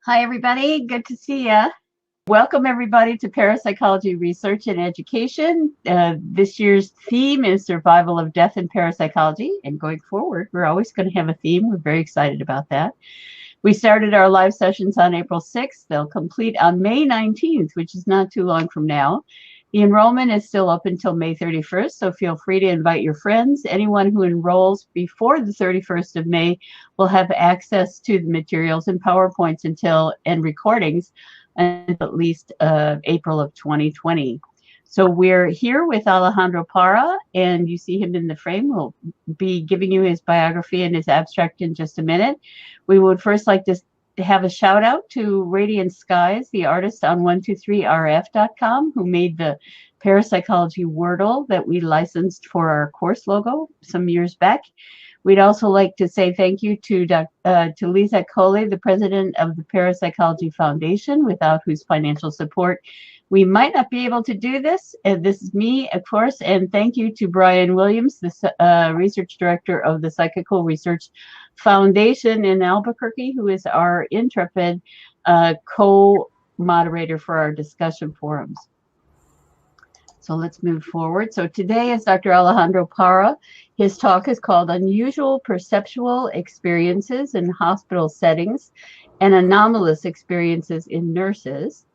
Hi, everybody. Good to see you. Welcome, everybody, to Parapsychology Research and Education. This year's theme is Survival of Death in Parapsychology. And going forward, we're always going to have a theme. We're very excited about that. We started our live sessions on April 6th. They'll complete on May 19th, which is not too long from now. The enrollment is still up until May 31st, so feel free to invite your friends. Anyone who enrolls before the 31st of May will have access to the materials and PowerPoints and recordings until at least April of 2020. So we're here with Alejandro Para, and you see him in the frame. We'll be giving you his biography and his abstract in just a minute. We would first like to have a shout out to Radiant Skies, the artist on 123rf.com, who made the Parapsychology Wordle that we licensed for our course logo some years back. We'd also like to say thank you to Lisa Coley, the president of the Parapsychology Foundation, without whose financial support we might not be able to do this. And this is me, of course, and thank you to Brian Williams, the research director of the Psychical Research Foundation in Albuquerque, who is our intrepid co-moderator for our discussion forums. So let's move forward. So today is Dr. Alejandro Para. His talk is called Unusual Perceptual Experiences in Hospital Settings and Anomalous Experiences in Nurses.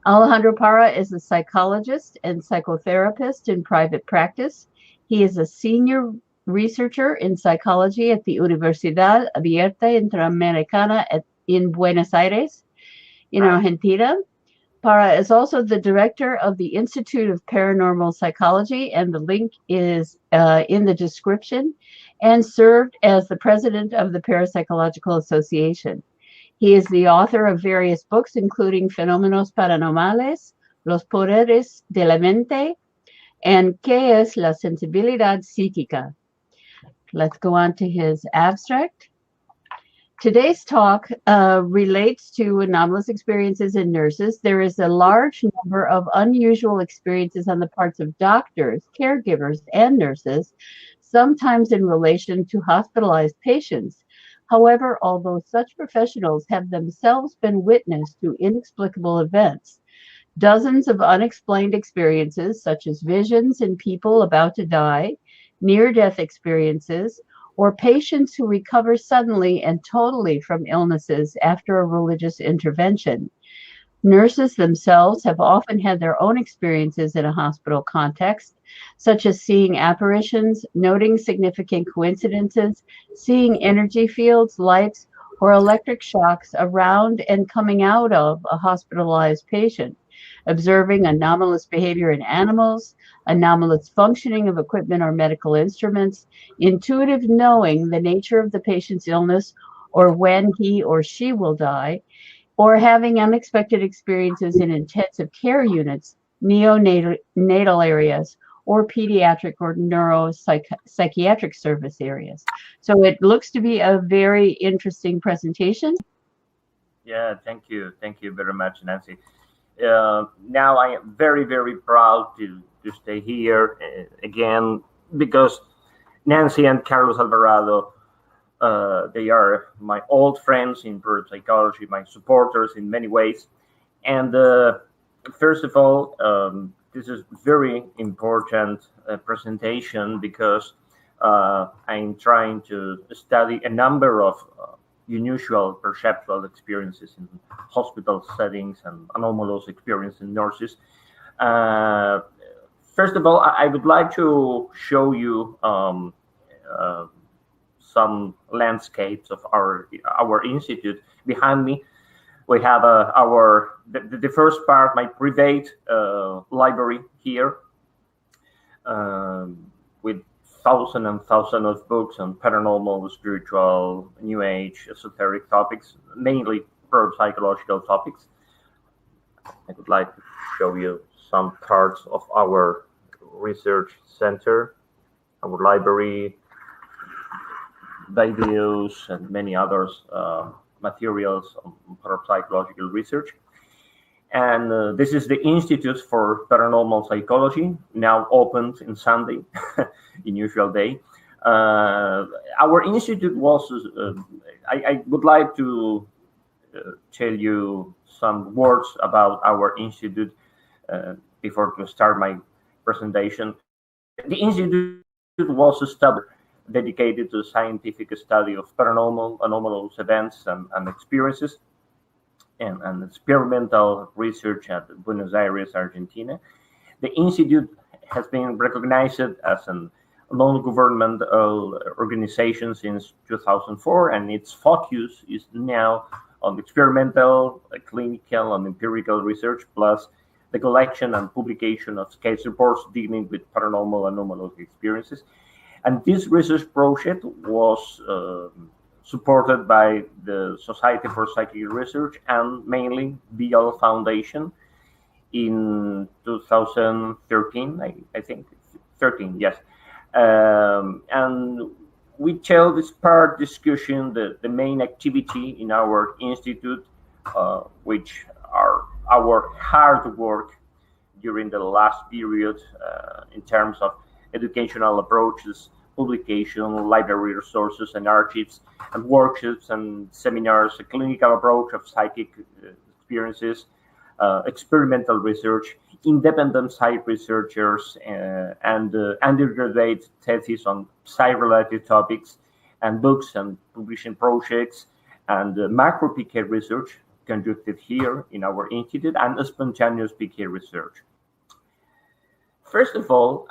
Alejandro Para is a psychologist and psychotherapist in private practice. He is a senior researcher in psychology at the Universidad Abierta Interamericana in Buenos Aires, in Argentina. Para is also the director of the Institute of Paranormal Psychology, and the link is in the description, and served as the president of the Parapsychological Association. He is the author of various books, including Fenómenos Paranormales, Los Poderes de la Mente, and ¿Qué es la sensibilidad psíquica? Let's go on to his abstract. Today's talk relates to anomalous experiences in nurses. There is a large number of unusual experiences on the parts of doctors, caregivers, and nurses, sometimes in relation to hospitalized patients. However, although such professionals have themselves been witness to inexplicable events, dozens of unexplained experiences, such as visions in people about to die, near-death experiences, or patients who recover suddenly and totally from illnesses after a religious intervention. Nurses themselves have often had their own experiences in a hospital context, such as seeing apparitions, noting significant coincidences, seeing energy fields, lights, or electric shocks around and coming out of a hospitalized patient, observing anomalous behavior in animals, anomalous functioning of equipment or medical instruments, intuitive knowing the nature of the patient's illness or when he or she will die, or having unexpected experiences in intensive care units, neonatal areas, or pediatric or neuropsychiatric service areas. So it looks to be a very interesting presentation. Yeah, thank you. Thank you very much, Nancy. Now I am very, very proud to stay here again because Nancy and Carlos Alvarado, they are my old friends in parapsychology, my supporters in many ways. And first of all, this is very important presentation because I'm trying to study a number of unusual perceptual experiences in hospital settings and anomalous experience in nurses. First of all, I would like to show you some landscapes of our institute. Behind me, we have the first part, my private library here, with thousands and thousands of books on paranormal, spiritual, new age, esoteric topics, mainly parapsychological topics. I would like to show you some parts of our research center, our library, videos, and many others materials on parapsychological research. And this is the Institute for Paranormal Psychology, now opened in Sunday, in usual day. Our institute was, I would like to tell you some words about our institute before to start my presentation. The institute was established dedicated to scientific study of paranormal, anomalous events and experiences, and experimental research at Buenos Aires, Argentina. The institute has been recognized as a non-governmental organization since 2004, and its focus is now on experimental, clinical, and empirical research, plus the collection and publication of case reports dealing with paranormal anomalous experiences. And this research project was supported by the Society for Psychic Research and mainly BL Foundation in 2013, I think, 13, yes. And we tell this part discussion the main activity in our institute, which are our hard work during the last period in terms of educational approaches, publication, library resources and archives, and workshops and seminars, a clinical approach of psychic experiences, experimental research, independent psych researchers, and undergraduate theses on psych-related topics, and books and publishing projects, and macro PK research conducted here in our institute, and spontaneous PK research. First of all,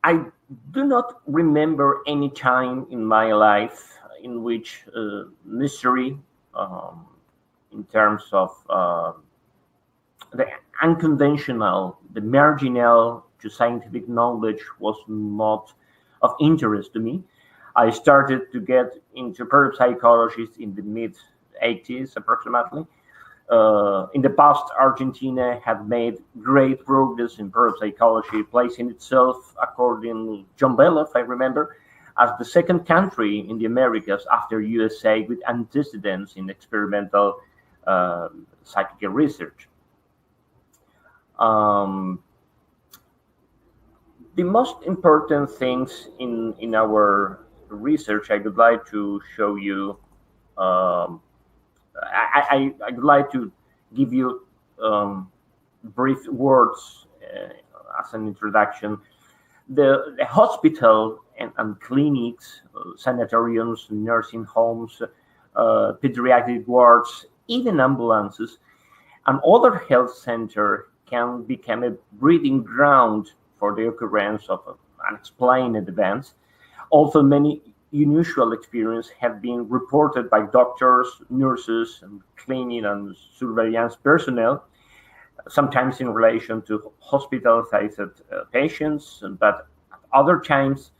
I do not remember any time in my life in which mystery, in terms of the unconventional, the marginal to scientific knowledge, was not of interest to me. I started to get into parapsychology in the mid-80s approximately. In the past, Argentina had made great progress in parapsychology, placing itself, according to John Bell, if I remember, as the second country in the Americas after USA with antecedents in experimental psychic research. The most important things in our research, I would like to show you. I'd like to give you brief words as an introduction. The hospital and clinics, sanatoriums, nursing homes, pediatric wards, even ambulances, and other health center can become a breeding ground for the occurrence of unexplained events. Also, many unusual experiences have been reported by doctors, nurses, and cleaning and surveillance personnel, sometimes in relation to hospitalized patients, but at other times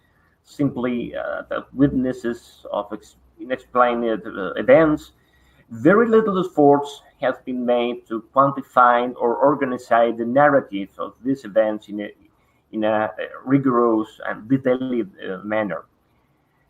simply the witnesses of unexplained events. Very little efforts have been made to quantify or organize the narrative of these events in a rigorous and detailed manner.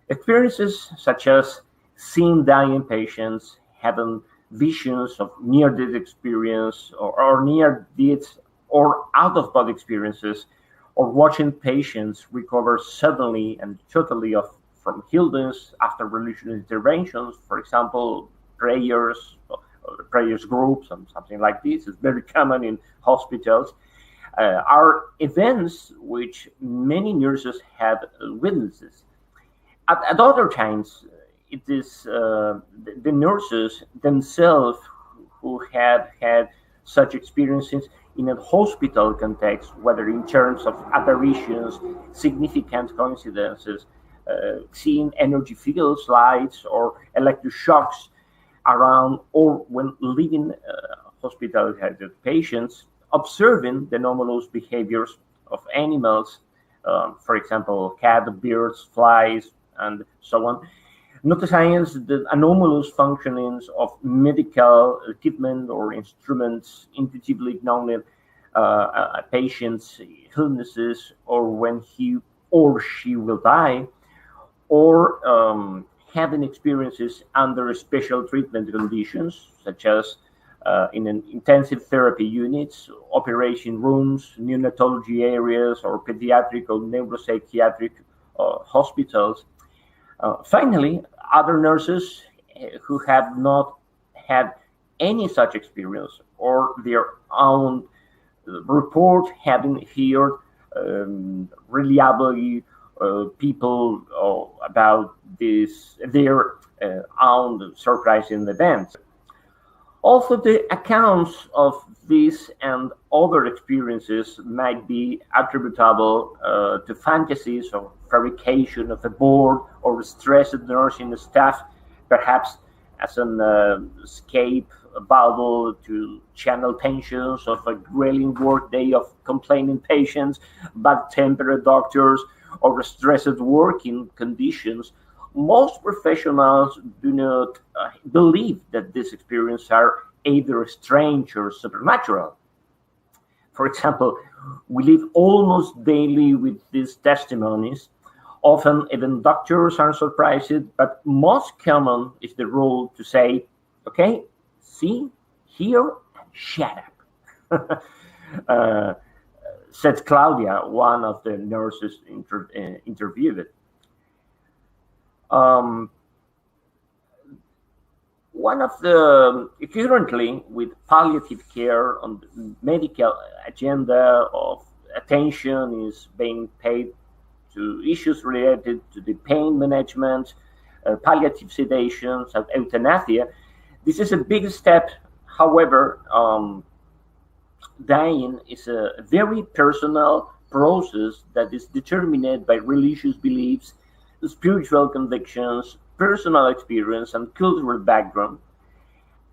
Experiences such as seeing dying patients, having visions of near-death experience or near-death or out-of-body experiences, or watching patients recover suddenly and totally from illness after religious interventions, for example, prayers groups and something like this is very common in hospitals, are events which many nurses have witnesses. At other times, it is the nurses themselves who have had such experiences in a hospital context, whether in terms of apparitions, significant coincidences, seeing energy fields, lights, or electroshocks around, or when leaving hospitalized patients, observing the anomalous behaviors of animals, for example, cat, birds, flies, and so on. Noticing the anomalous functionings of medical equipment or instruments, intuitively knowing a patient's illnesses or when he or she will die, or having experiences under special treatment conditions, such as in an intensive therapy units, operation rooms, neonatology areas, or pediatric or neuropsychiatric hospitals. Finally, other nurses who have not had any such experience or their own report having heard reliably people about their own surprising events. Also, the accounts of these and other experiences might be attributable to fantasies or fabrication of a bored or stressed nursing staff, perhaps as an escape valve to channel tensions of a grueling workday of complaining patients, bad-tempered doctors, or stressed working conditions. Most professionals do not believe that these experiences are either strange or supernatural. For example, we live almost daily with these testimonies. Often, even doctors are surprised, but most common is the rule to say, okay, see, hear, shut up. Said Claudia, one of the nurses interviewed. One of the currently with palliative care on the medical agenda of attention is being paid to issues related to the pain management, palliative sedations, and euthanasia. This is a big step. However, dying is a very personal process that is determined by religious beliefs, spiritual convictions, personal experience, and cultural background.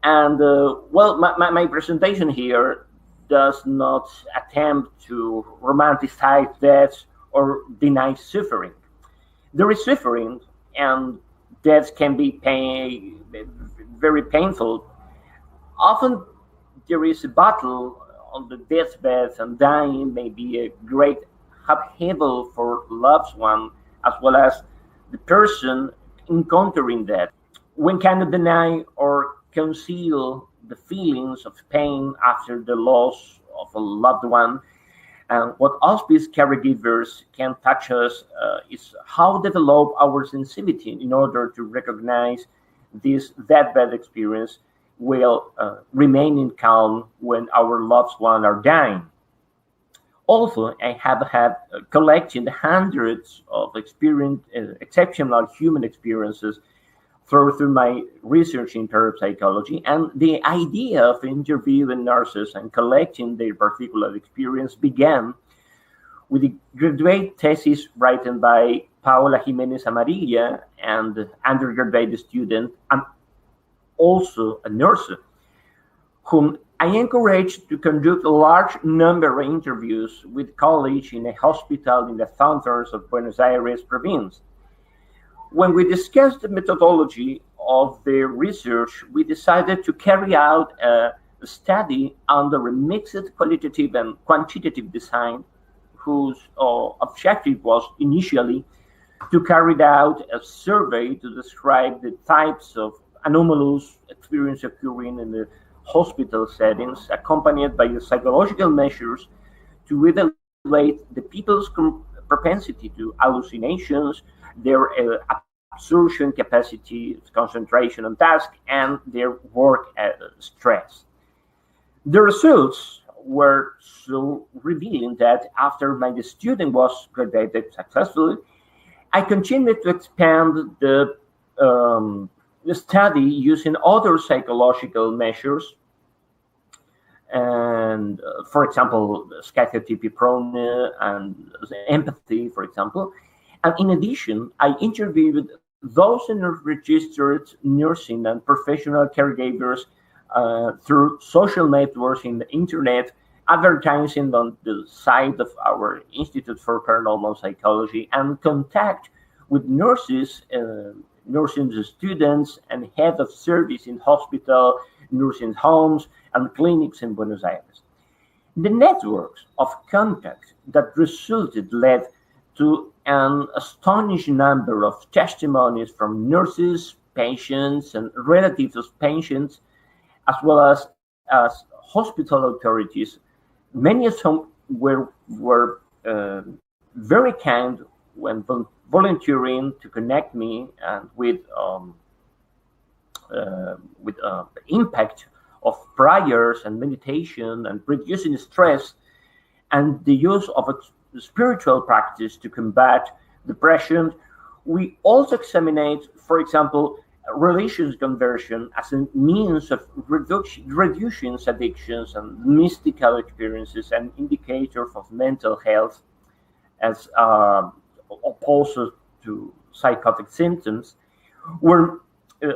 And my presentation here does not attempt to romanticize death or deny suffering. There is suffering, and death can be very painful. Often there is a battle on the deathbed, and dying may be a great upheaval for loved one as well as the person encountering death. One cannot deny or conceal the feelings of pain after the loss of a loved one. And what hospice caregivers can touch us is how develop our sensitivity in order to recognize this deathbed experience while remaining calm when our loved ones are dying. Also, I have had collected hundreds of exceptional human experiences through my research in parapsychology, and the idea of interviewing nurses and collecting their particular experience began with the graduate thesis written by Paola Jimenez Amarilla and undergraduate student and also a nurse, whom I encouraged to conduct a large number of interviews with colleagues in a hospital in the southern of Buenos Aires province. When we discussed the methodology of the research, we decided to carry out a study under a mixed qualitative and quantitative design, whose objective was initially to carry out a survey to describe the types of anomalous experience occurring in the hospital settings, accompanied by the psychological measures to evaluate the people's propensity to hallucinations, their absorption capacity, concentration on task, and their work stress. The results were so revealing that after my student was graduated successfully, I continued to expand the study using other psychological measures, and for example, schizotypy prone and empathy, for example. And in addition, I interviewed those registered nursing and professional caregivers through social networks in the internet, advertising on the site of our Institute for Paranormal Psychology, and contact with nurses, nursing students, and head of service in hospital, nursing homes, and clinics in Buenos Aires. The networks of contact that resulted led to an astonishing number of testimonies from nurses, patients, and relatives of patients, as well as hospital authorities, many of whom were very kind when volunteering to connect me with with the impact of prayers and meditation and reducing stress, and the use of a spiritual practice to combat depression. We also examine, for example, religious conversion as a means of reducing addictions and mystical experiences, and indicators of mental health as opposed to psychotic symptoms, where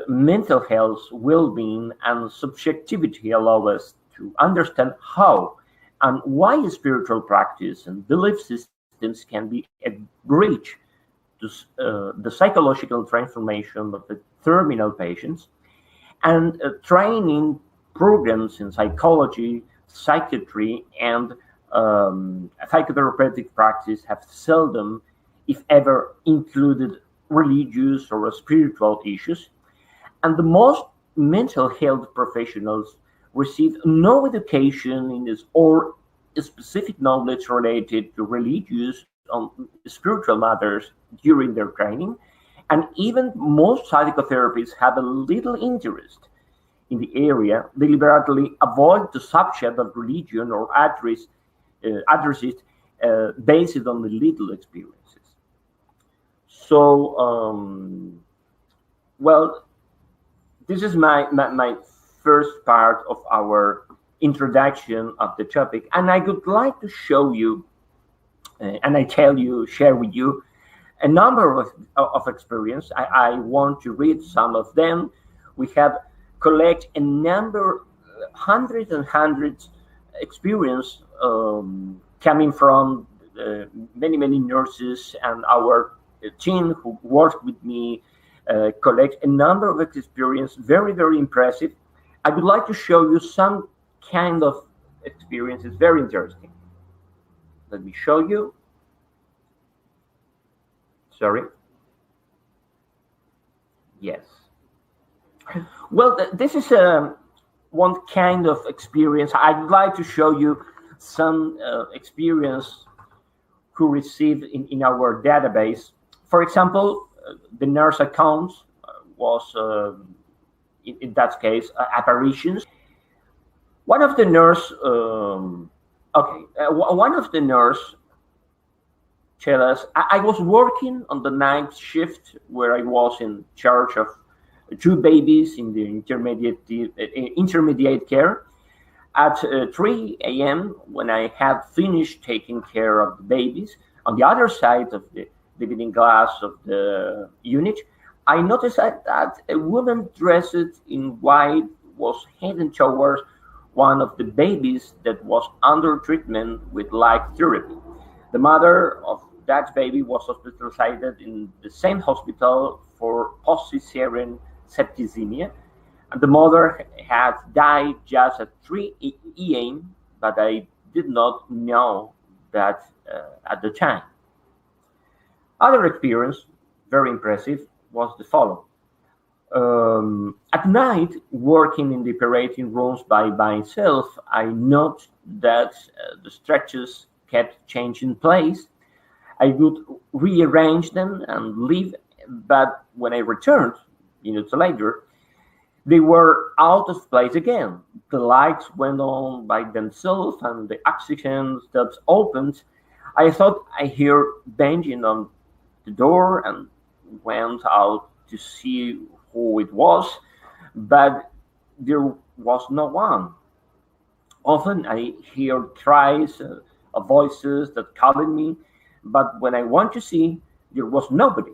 mental health, well-being, and subjectivity allow us to understand how and why spiritual practice and belief systems can be a bridge to the psychological transformation of the terminal patients. And training programs in psychology, psychiatry, and psychotherapeutic practice have seldom, if ever, included religious or spiritual issues. And the most mental health professionals receive no education in this or specific knowledge related to religious or spiritual matters during their training. And even most psychotherapists have a little interest in the area, deliberately avoid the subject of religion or address it based on the little experiences. So, well, this is my first part of our introduction of the topic, and I would like to show you, and share with you a number of experience. I want to read some of them. We have collect a number, hundreds and hundreds experience coming from many nurses and our team who worked with me, collect a number of experience, very impressive. I would like to show you some kind of experiences, very interesting. Let me show you. Sorry. Yes. Well, this is one kind of experience. I'd like to show you some experience who received in our database. For example, the nurse accounts was, in that case, apparitions. One of the nurse, one of the nurse tell us, I was working on the night shift where I was in charge of two babies in the intermediate care. At 3 a.m., when I had finished taking care of the babies, on the other side of the dividing glass of the unit, I noticed that a woman dressed in white was heading towards one of the babies that was under treatment with light therapy. The mother of that baby was hospitalized in the same hospital for post-cesarean septicemia, and the mother had died just at 3 a.m., but I did not know that at the time. Other experience, very impressive, was the following. At night, working in the operating rooms by myself, I noted that the stretchers kept changing place. I would rearrange them and leave, but when I returned, minutes later, they were out of place again. The lights went on by themselves and the oxygen steps opened. I thought I heard banging on the door and went out to see who it was, but there was no one. Often I hear cries of voices that called me, but when I went to see, there was nobody.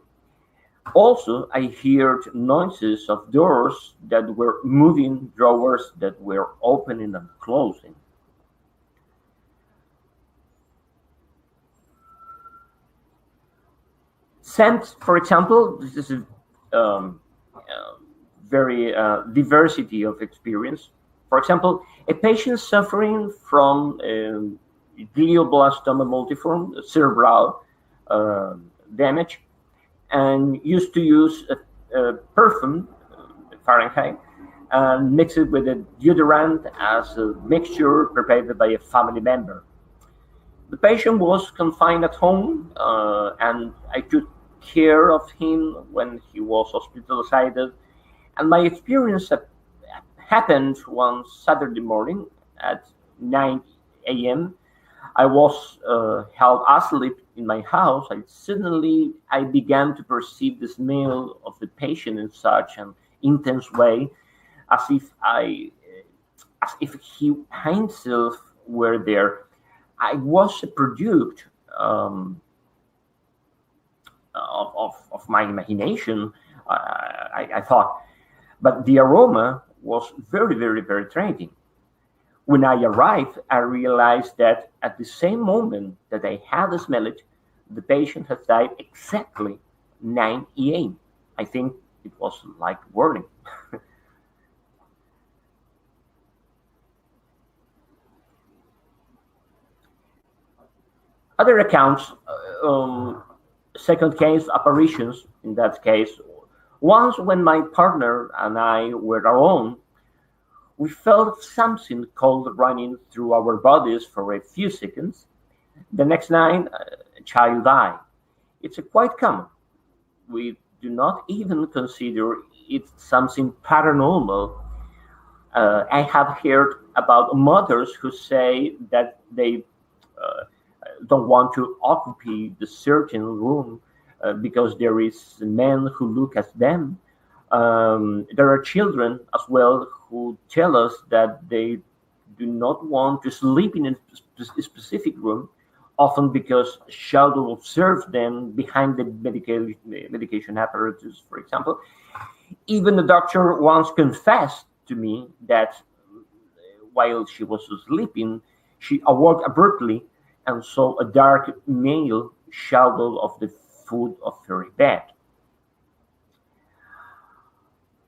Also, I heard noises of doors that were moving, drawers that were opening and closing. Scents, for example, this is a very diversity of experience. For example, a patient suffering from glioblastoma multiforme, cerebral damage, and used to use a perfume, Fahrenheit, and mix it with a deodorant as a mixture prepared by a family member. The patient was confined at home, and I took care of him when he was hospitalized, And my experience happened one Saturday morning at 9 a.m. I was held asleep in my house. Suddenly I began to perceive the smell of the patient in such an intense way, as if as if he himself were there. I was a product of my imagination, I thought, but the aroma was very, very penetrating. When I arrived, I realized that at the same moment that I had smelled it, the patient had died exactly 9 a.m. I think it was like warning. Other accounts, second case, apparitions, in that case, once when my partner and I were alone, we felt something cold running through our bodies for a few seconds. The next night, a child died. It's quite common. We do not even consider it something paranormal. I have heard about mothers who say that they uh, don't want to occupy the certain room because there is men who look at them. There are children as well who tell us that they do not want to sleep in a specific room, often because shadow observes them behind the medication apparatus, for example. Even the doctor once confessed to me that while she was sleeping, she awoke abruptly and saw a dark male shadow of the foot of her bed.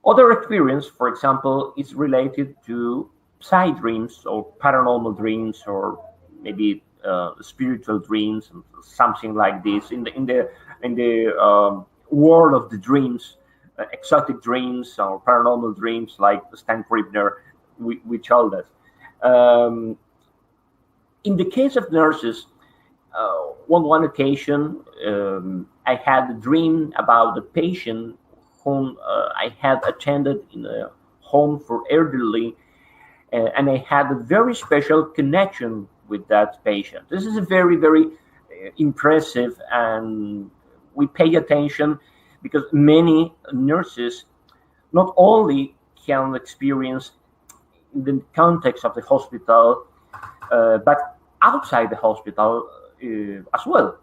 Other experience, for example, is related to psi dreams or paranormal dreams or maybe spiritual dreams, something like this. In the world of the dreams, exotic dreams or paranormal dreams, like Stan Krippner, we told us. Um, in the case of nurses, on one occasion, I had a dream about a patient whom I had attended in a home for elderly, and I had a very special connection with that patient. This is a very, very impressive, and we pay attention because many nurses not only can experience in the context of the hospital, but outside the hospital as well.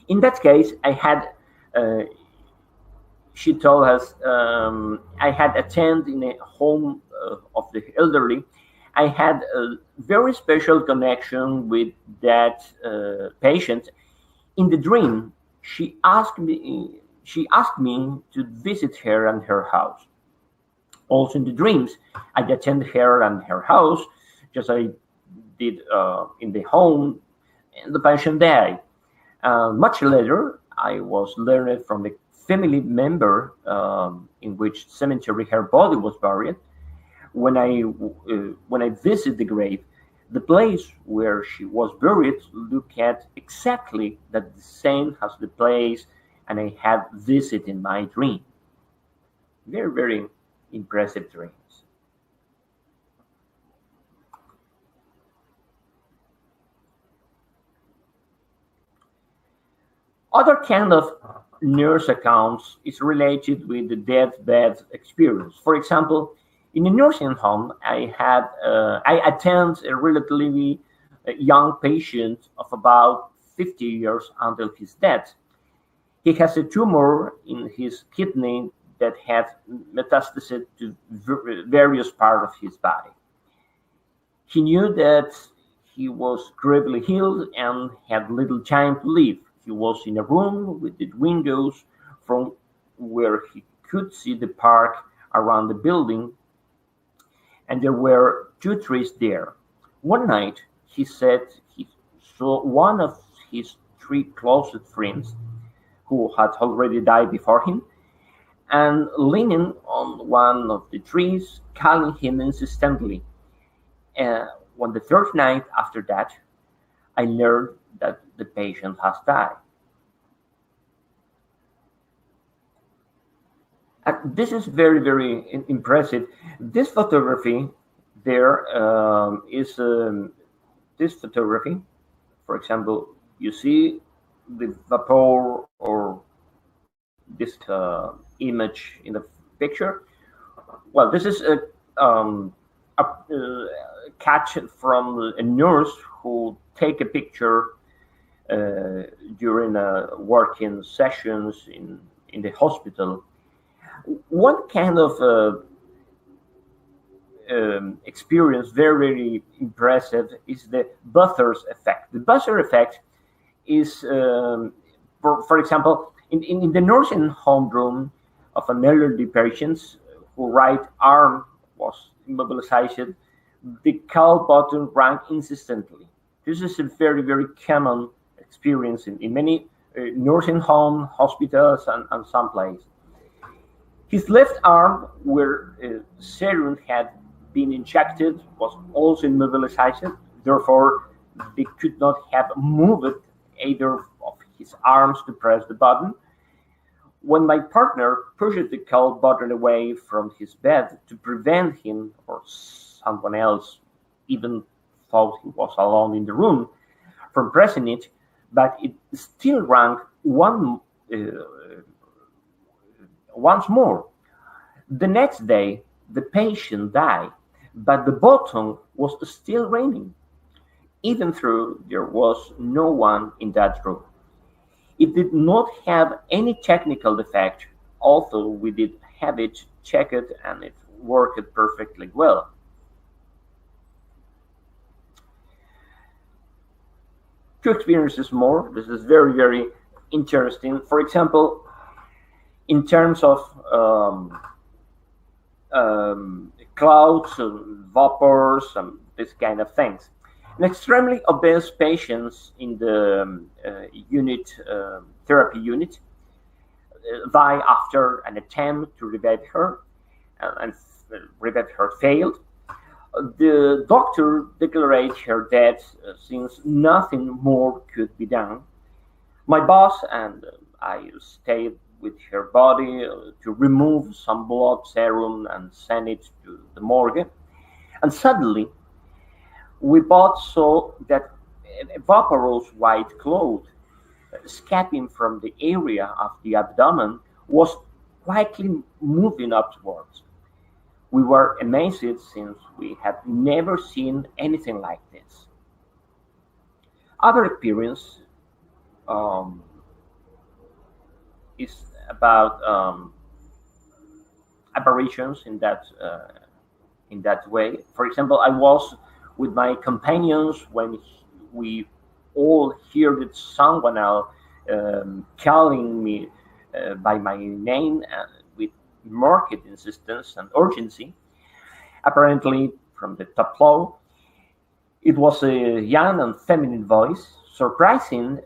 In that case, uh, she told us, I had attended in a home of the elderly. I had a very special connection with that patient. In the dream, she asked me to visit her and her house. Also in the dreams, I attended her and her house, just I did in the home, and the patient died. Much later, I was learned from the family member in which cemetery her body was buried. When I visit the grave, the place where she was buried look at exactly that the same as the place and I had visited in my dream. Very, very impressive dreams. Other kind of nurse accounts is related with the deathbed experience. For example, in a nursing home, I attend a relatively young patient of about 50 years until his death. He has a tumor in his kidney that had metastases to various parts of his body. He knew that he was gravely ill and had little time to live. He was in a room with the windows from where he could see the park around the building, and there were two trees there. One night, he said he saw one of his three closest friends, who had already died before him, and leaning on one of the trees, calling him insistently. And on the third night after that, I learned that the patient has died. This is very, very impressive. This photography there is this photography. For example, you see the vapor or this image in the picture. Well, this is a catch from a nurse who take a picture during working sessions in the hospital. One kind of experience, very, very impressive, is the buzzer effect. The buzzer effect is, for example, in the nursing home room of an elderly patient whose right arm was immobilized, the call button rang insistently. This is a very, very common experience in many nursing home, hospitals, and some places. His left arm, where serum had been injected, was also immobilized. Therefore, they could not have moved either of his arms to press the button. When my partner pushed the call button away from his bed to prevent him or someone else, even thought he was alone in the room, from pressing it, but it still rang once more. The next day, the patient died, but the button was still ringing, even though there was no one in that room. It did not have any technical defect, although we did have it checked and it worked perfectly well. Two experiences more. This is very, very interesting. For example, in terms of clouds, vapors, and this kind of things. An extremely obese patient in the therapy unit died after an attempt to revive her, and revive her failed. The doctor declared her dead since nothing more could be done. My boss and I stayed with her body to remove some blood serum and send it to the morgue. And suddenly, we both saw that a vaporous white cloud escaping from the area of the abdomen was quietly moving upwards. We were amazed since we had never seen anything like this. Other experience is about apparitions in that way. For example, I was with my companions when we all heard someone else calling me by my name with marked insistence and urgency. Apparently, from the top floor, it was a young and feminine voice. Surprising,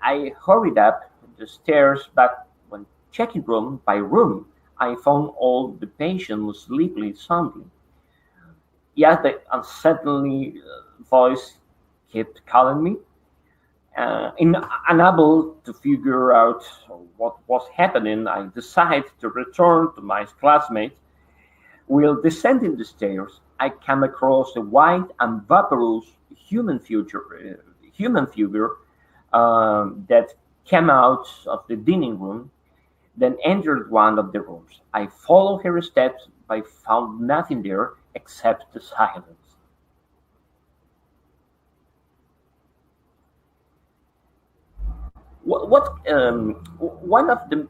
I hurried up the stairs, but when checking room by room, I found all the patients sleeping soundly. Yet the unsettling voice kept calling me. Unable to figure out what was happening, I decided to return to my classmate. While descending the stairs, I came across a white and vaporous human figure that came out of the dining room, then entered one of the rooms. I followed her steps, but found nothing there except the silence. One of the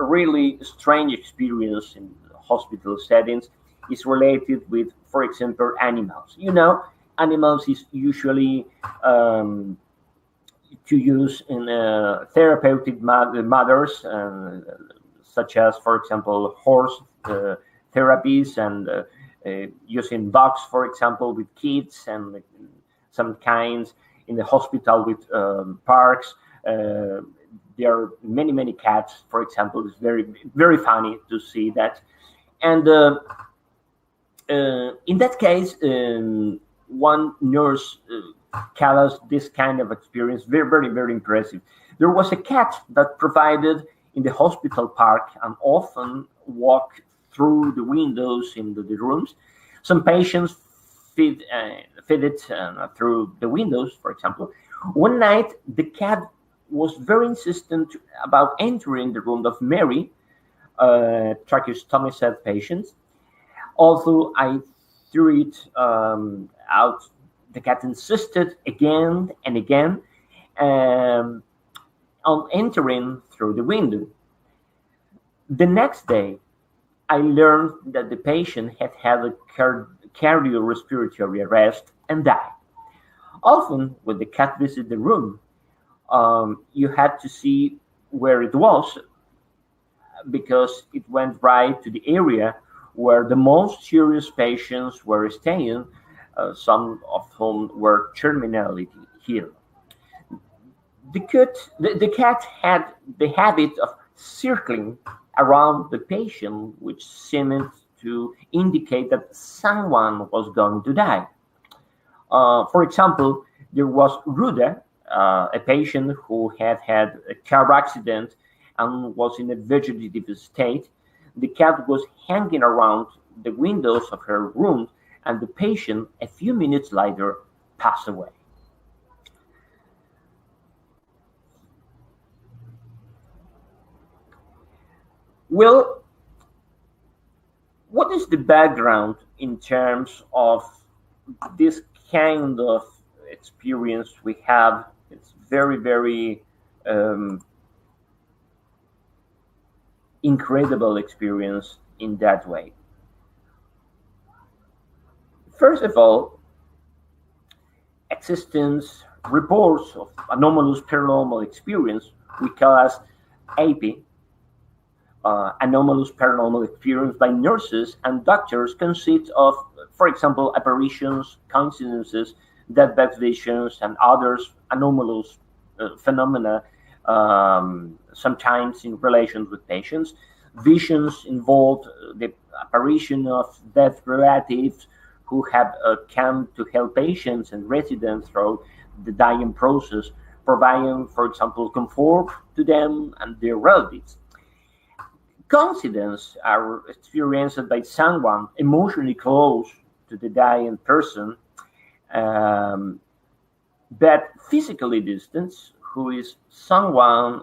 really strange experience in hospital settings is related with, for example, animals. Animals is usually to use in therapeutic matters, such as, for example, horse therapies and using dogs, for example, with kids, and some kinds in the hospital with parks. There are many, many cats, for example. It's very, very funny to see that. And in that case, one nurse tell us this kind of experience, very, very, very impressive. There was a cat that provided in the hospital park and often walk through the windows into the rooms. Some patients feed it through the windows, for example. One night, the cat was very insistent about entering the room of Mary, tracheostomy set patient. Although I threw it out, the cat insisted again and again on entering through the window. The next day, I learned that the patient had had a cardiorespiratory arrest and died. Often, when the cat visited the room, you had to see where it was because it went right to the area where the most serious patients were staying, some of whom were terminally ill. The cat had the habit of circling around the patient, which seemed to indicate that someone was going to die. For example, there was Ruda, a patient who had had a car accident and was in a vegetative state. The cat was hanging around the windows of her room, and the patient, a few minutes later, passed away. Well, what is the background in terms of this kind of experience we have? It's very, very incredible experience in that way. First of all, existence reports of anomalous paranormal experience we call as AP, anomalous paranormal experience by nurses and doctors consist of, for example, apparitions, coincidences, deathbed visions, and others anomalous phenomena, sometimes in relation with patients. Visions involve the apparition of dead relatives who have come to help patients and residents through the dying process, providing, for example, comfort to them and their relatives. Coincidence are experienced by someone emotionally close to the dying person, but physically distant, who is someone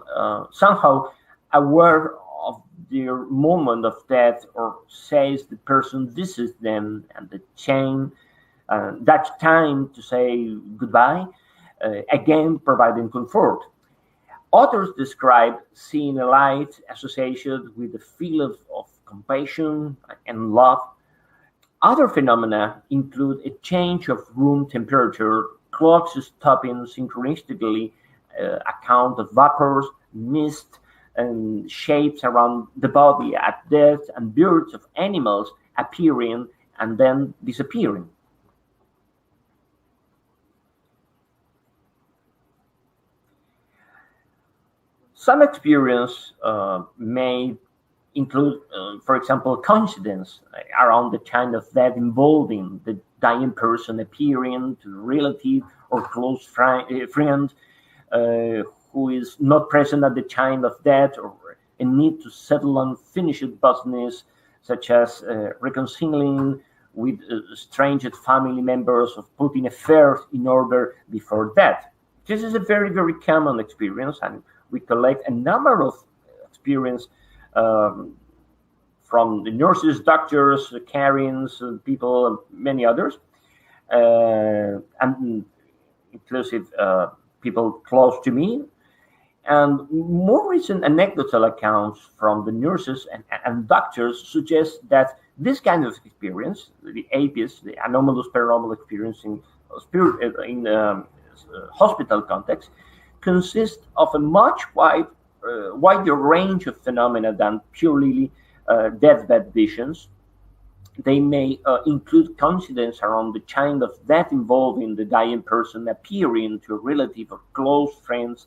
somehow aware of their moment of death or says the person visits them and the chain that time to say goodbye, again providing comfort. Others describe seeing a light associated with the feel of compassion and love. Other phenomena include a change of room temperature, clocks stopping synchronistically, account of vapors, mist, and shapes around the body at death, and birds of animals appearing and then disappearing. Some experience may include, for example, coincidence around the time of death involving the dying person appearing to a relative or close friend who is not present at the time of death, or a need to settle unfinished business, such as reconciling with estranged family members, of putting affairs in order before death. This is a very, very common experience, and we collect a number of experience from the nurses, doctors, Karens, people, and many others, and inclusive people close to me. And more recent anecdotal accounts from the nurses and doctors suggest that this kind of experience, the APIS, the anomalous paranormal experience in hospital context, consists of a much wider range of phenomena than purely deathbed visions. They may include coincidence around the time of death involving the dying person appearing to a relative or close friends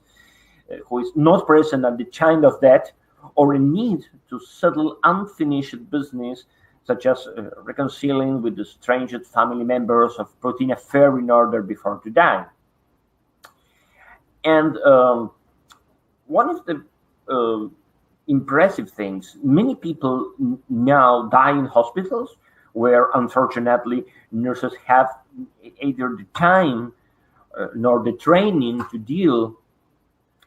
who is not present at the time of death, or a need to settle unfinished business, such as reconciling with estranged family members, of putting affair in order before to die. And one of the impressive things. Many people now die in hospitals where, unfortunately, nurses have either the time nor the training to deal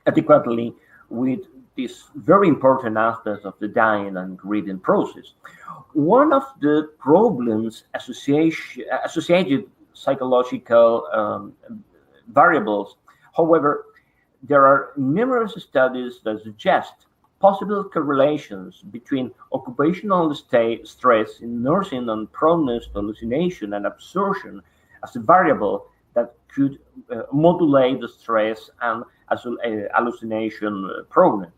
adequately with this very important aspect of the dying and grieving process. One of the problems associated psychological variables, however, there are numerous studies that suggest possible correlations between occupational stress in nursing and proneness to hallucination and absorption as a variable that could modulate the stress and hallucination prone.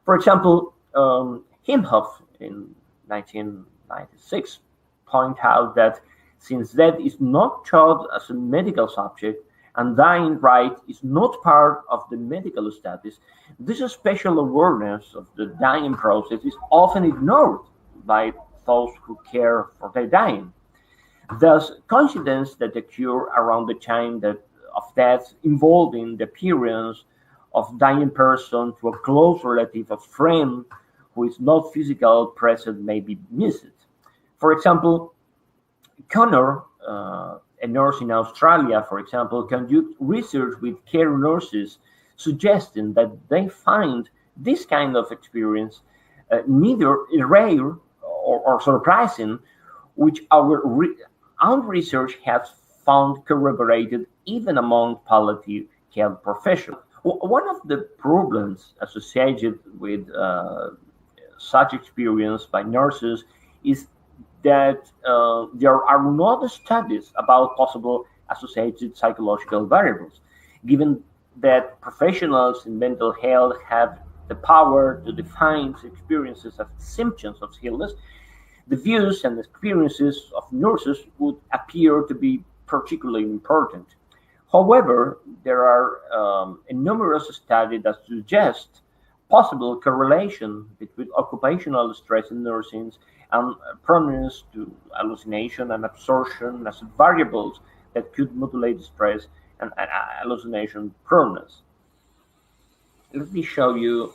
For example, Himhoff in 1996 point out that since death is not taught as a medical subject and dying right is not part of the medical studies, this special awareness of the dying process is often ignored by those who care for the dying. Thus, coincidence that occur around the time of death involving the appearance of dying person to a close relative or friend who is not physical present may be missed. For example, Connor, a nurse in Australia, for example, conducted research with care nurses suggesting that they find this kind of experience neither rare or surprising, which our own research has found corroborated even among palliative care professionals. One of the problems associated with such experience by nurses is that there are no studies about possible associated psychological variables, given that professionals in mental health have the power to define experiences as symptoms of illness. The views and experiences of nurses would appear to be particularly important. However, there are numerous studies that suggest possible correlation between occupational stress in nursing and proneness to hallucination and absorption as variables that could modulate stress and hallucination proneness. Let me show you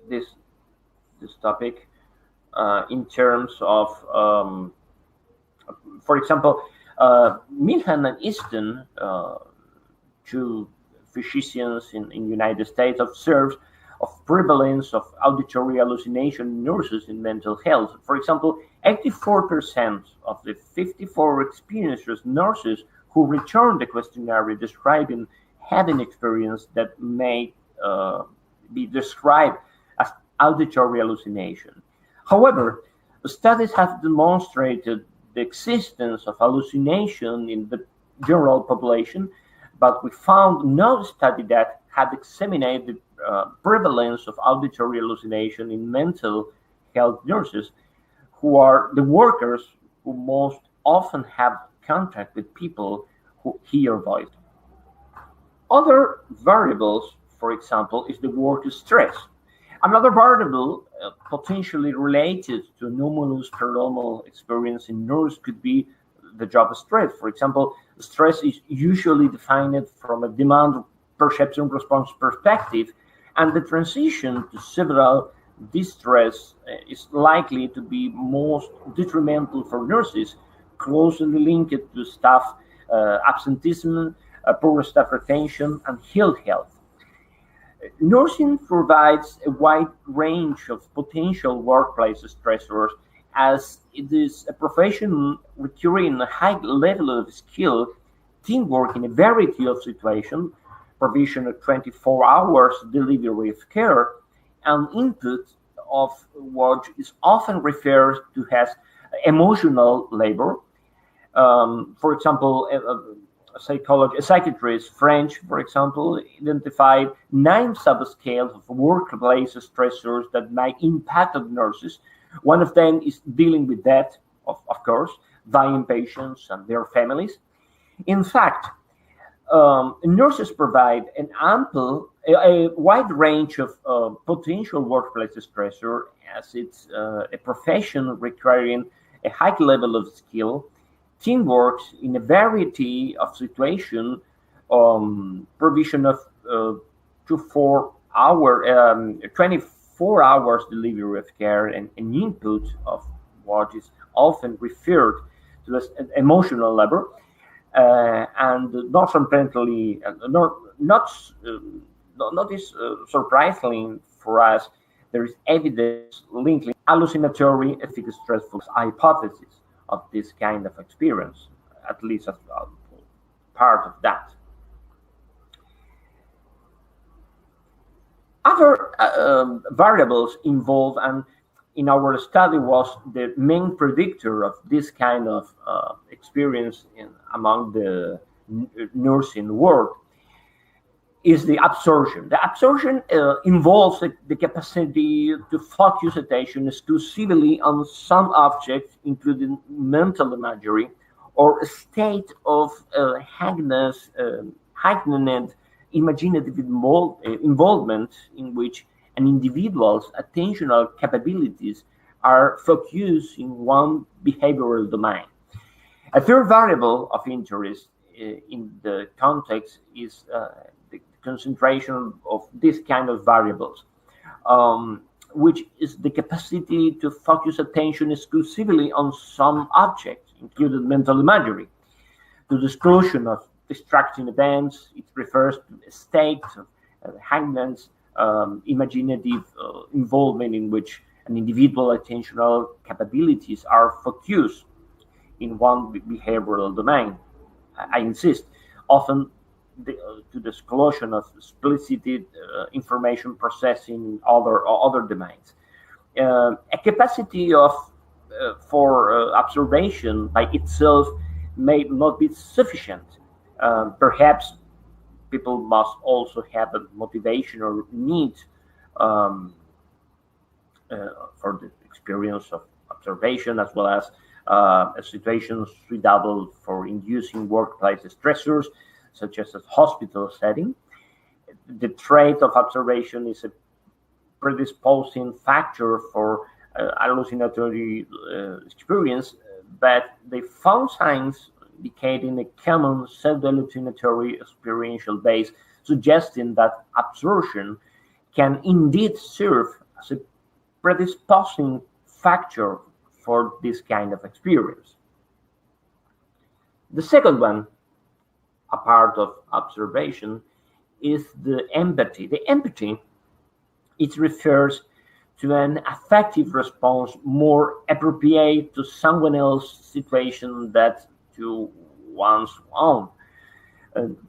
this topic in terms of, for example, Milhan and Easton, two physicians in United States, observed of prevalence of auditory hallucination in nurses in mental health. For example, 84% of the 54 experienced nurses who returned the questionnaire describing having experience that may be described as auditory hallucination. However, studies have demonstrated the existence of hallucination in the general population, but we found no study that had examined the prevalence of auditory hallucination in mental health nurses, who are the workers who most often have contact with people who hear voice. Other variables, for example, is the work stress. Another variable potentially related to anomalous paranormal experience in nurse could be the job stress. For example, stress is usually defined from a demand perception response perspective, and the transition to several distress is likely to be most detrimental for nurses, closely linked to staff absenteeism, poor staff retention, and ill health. Nursing provides a wide range of potential workplace stressors, as it is a profession requiring a high level of skill, teamwork in a variety of situations, provision of 24 hours delivery of care, and input of what is often referred to as emotional labor. For example, a psychiatrist, French, for example, identified 9 subscales of workplace stressors that might impact on nurses. One of them is dealing with death, of course, dying patients and their families. In fact, nurses provide a wide range of potential workplace stressor, as it's a profession requiring a high level of skill, teamwork in a variety of situations, provision of 24 24 hours delivery of care and input of what is often referred to as an emotional level, and not surprisingly, not is surprisingly for us, there is evidence linking hallucinatory efficacy stressful hypothesis of this kind of experience, at least as part of that. Other variables involved and in our study was the main predictor of this kind of experience among the nursing world is the absorption. The absorption involves the capacity to focus attention exclusively on some object, including mental imagery, or a state of heightened imaginative involvement in which an individual's attentional capabilities are focused in one behavioral domain. A third variable of interest in the context is the concentration of this kind of variables, which is the capacity to focus attention exclusively on some object, including mental imagery. To the exclusion of distracting events, it refers to a state of heightened imaginative involvement in which an individual's attentional capabilities are focused in one behavioral domain. I insist, often to the exclusion of explicit information processing in other domains. A capacity of for observation by itself may not be sufficient. Perhaps people must also have a motivation or need for the experience of observation, as well as a situation suitable for inducing workplace stressors, such as a hospital setting. The trait of observation is a predisposing factor for hallucinatory experience, but they found signs indicating a common self-hallucinatory experiential base, suggesting that absorption can indeed serve as a predisposing factor for this kind of experience. The second one, a part of observation, is the empathy. The empathy, it refers to an affective response more appropriate to someone else's situation than to one's own.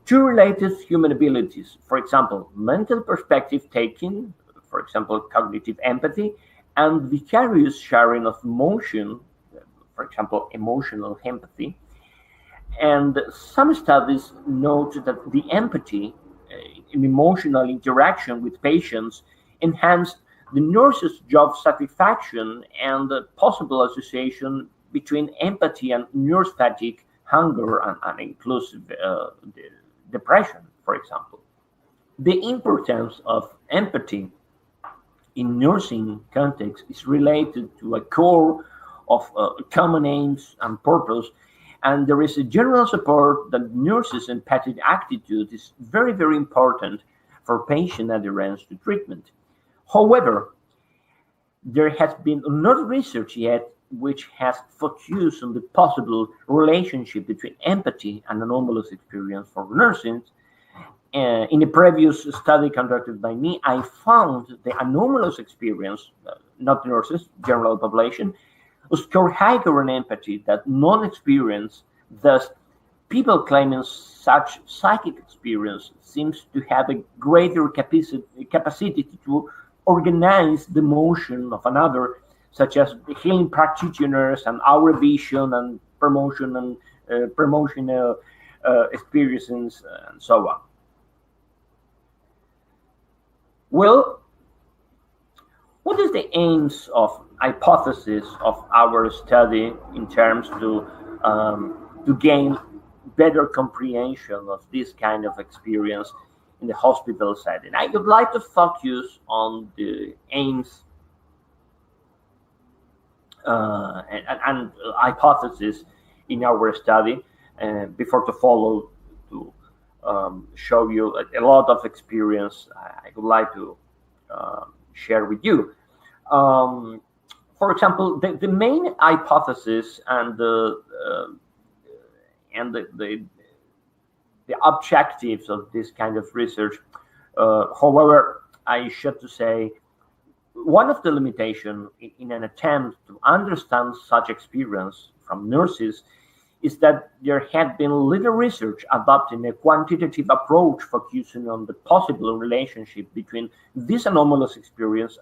Two related human abilities, for example, mental perspective taking, for example, cognitive empathy, and vicarious sharing of emotion, for example, emotional empathy. And some studies note that the empathy in emotional interaction with patients enhance the nurse's job satisfaction and the possible association between empathy and nurse fatigue, hunger, and inclusive depression, for example. The importance of empathy in nursing context is related to a core of common aims and purpose, and there is a general support that nurses' empathic attitude is very, very important for patient adherence to treatment. However, there has been no research yet which has focused on the possible relationship between empathy and anomalous experience for nursing. In a previous study conducted by me, I found the anomalous experience, not nurses, general population, score higher in empathy than non-experience. Thus, people claiming such psychic experience seems to have a greater capacity to organize the motion of another, such as the healing practitioners and our vision and promotional experiences and so on. Well, what is the aims of hypothesis of our study in terms to gain better comprehension of this kind of experience in the hospital setting? I would like to focus on the aims and hypothesis in our study before to follow to show you a lot of experience I would like to share with you. For example, the main hypothesis and the objectives of this kind of research, however, I should to say, one of the limitations in an attempt to understand such experience from nurses is that there had been little research adopting a quantitative approach focusing on the possible relationship between this anomalous experience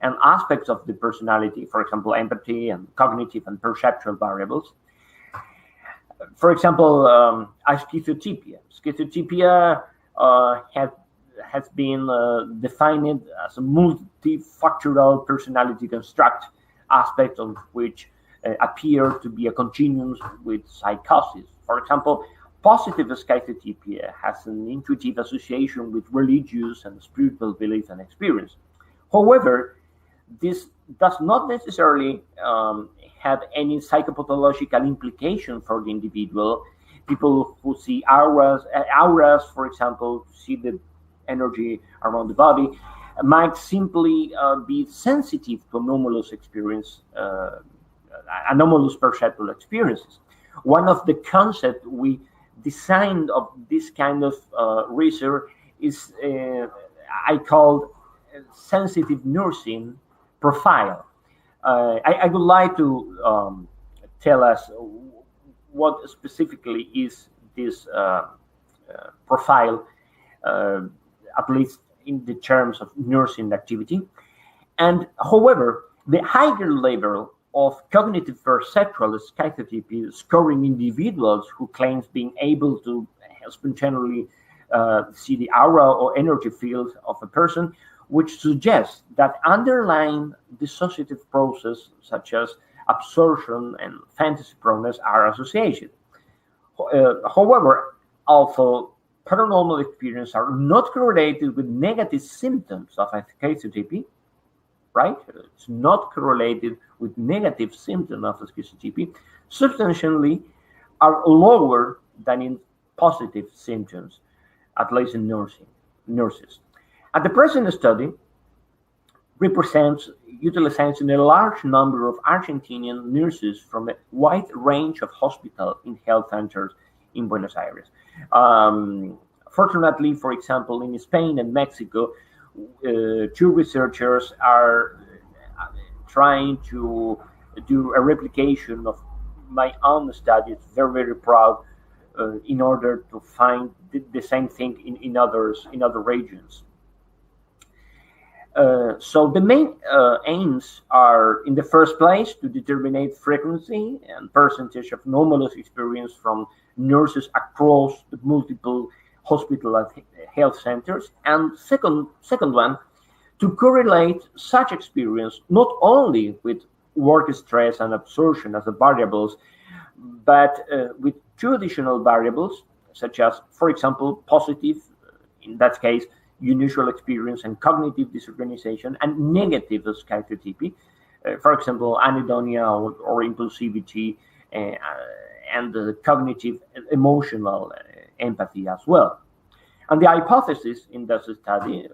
and aspects of the personality, for example, empathy and cognitive and perceptual variables. For example, schizotypia. Schizotypia has been defined as a multifactorial personality construct, aspects of which appear to be a continuum with psychosis. For example, positive schizotypia has an intuitive association with religious and spiritual belief and experience. However, this does not necessarily have any psychopathological implication for the individual. People who see auras, for example, see the energy around the body, might simply be sensitive to anomalous experience, anomalous perceptual experiences. One of the concepts we designed of this kind of research is I called sensitive nursing profile. I would like to tell us what specifically is this profile, at least in the terms of nursing activity. And however, the higher level of cognitive perceptual schizotypy scoring individuals who claims being able to spontaneously see the aura or energy field of a person, which suggests that underlying dissociative processes such as absorption and fantasy proneness are associated. However, although paranormal experiences are not correlated with negative symptoms of schizotypy, right? It's not correlated with negative symptoms of schizotypy, substantially are lower than in positive symptoms, at least in nurses. And the present study represents utilization a large number of Argentinian nurses from a wide range of hospitals in health centers in Buenos Aires. Fortunately, for example, in Spain and Mexico, two researchers are trying to do a replication of my own studies. They're very proud in order to find the same thing in other regions. So the main aims are, in the first place, to determine frequency and percentage of anomalous experience from nurses across the multiple hospital and health centers, and second one, to correlate such experience not only with work stress and absorption as the variables, but with two additional variables, such as, for example, positive, in that case, unusual experience and cognitive disorganization, and negative schizotypy, for example, anhedonia or impulsivity, and the cognitive emotional empathy as well. And the hypothesis in this study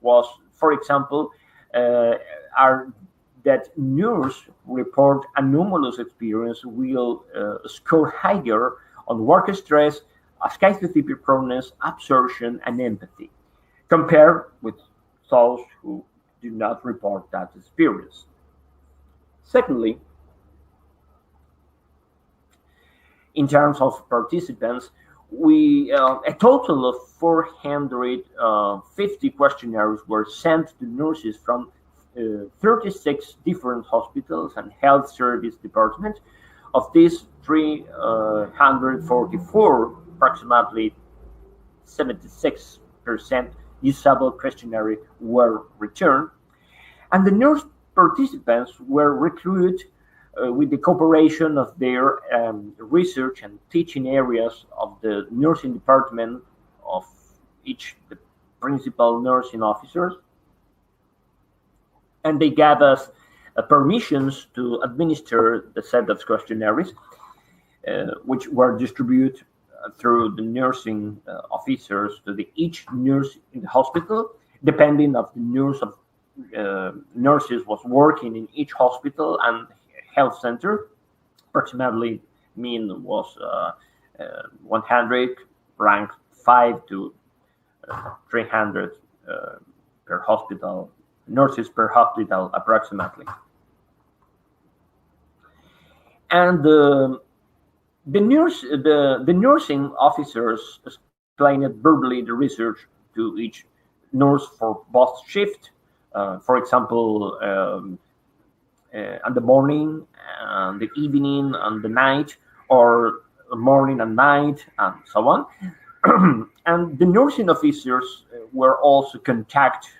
was, for example, are that nurses report anomalous experience will score higher on work stress, schizotypy proneness, absorption, and empathy, compared with those who do not report that experience. Secondly, in terms of participants, a total of 450 questionnaires were sent to nurses from 36 different hospitals and health service departments. Of these, 344, approximately 76% usable questionnaire were returned, and the nurse participants were recruited with the cooperation of their research and teaching areas of the nursing department of each the principal nursing officers, and they gave us permissions to administer the set of questionnaires, which were distributed through the nursing officers to each nurse in the hospital, depending of the nurses was working in each hospital and health center. Approximately mean was 100, ranked 5 to 300 per hospital, nurses per hospital approximately. And the nursing officers explained verbally the research to each nurse for both shift. For example, in the morning, the evening, and the night, or morning and night, and so on. And the nursing officers were also contacted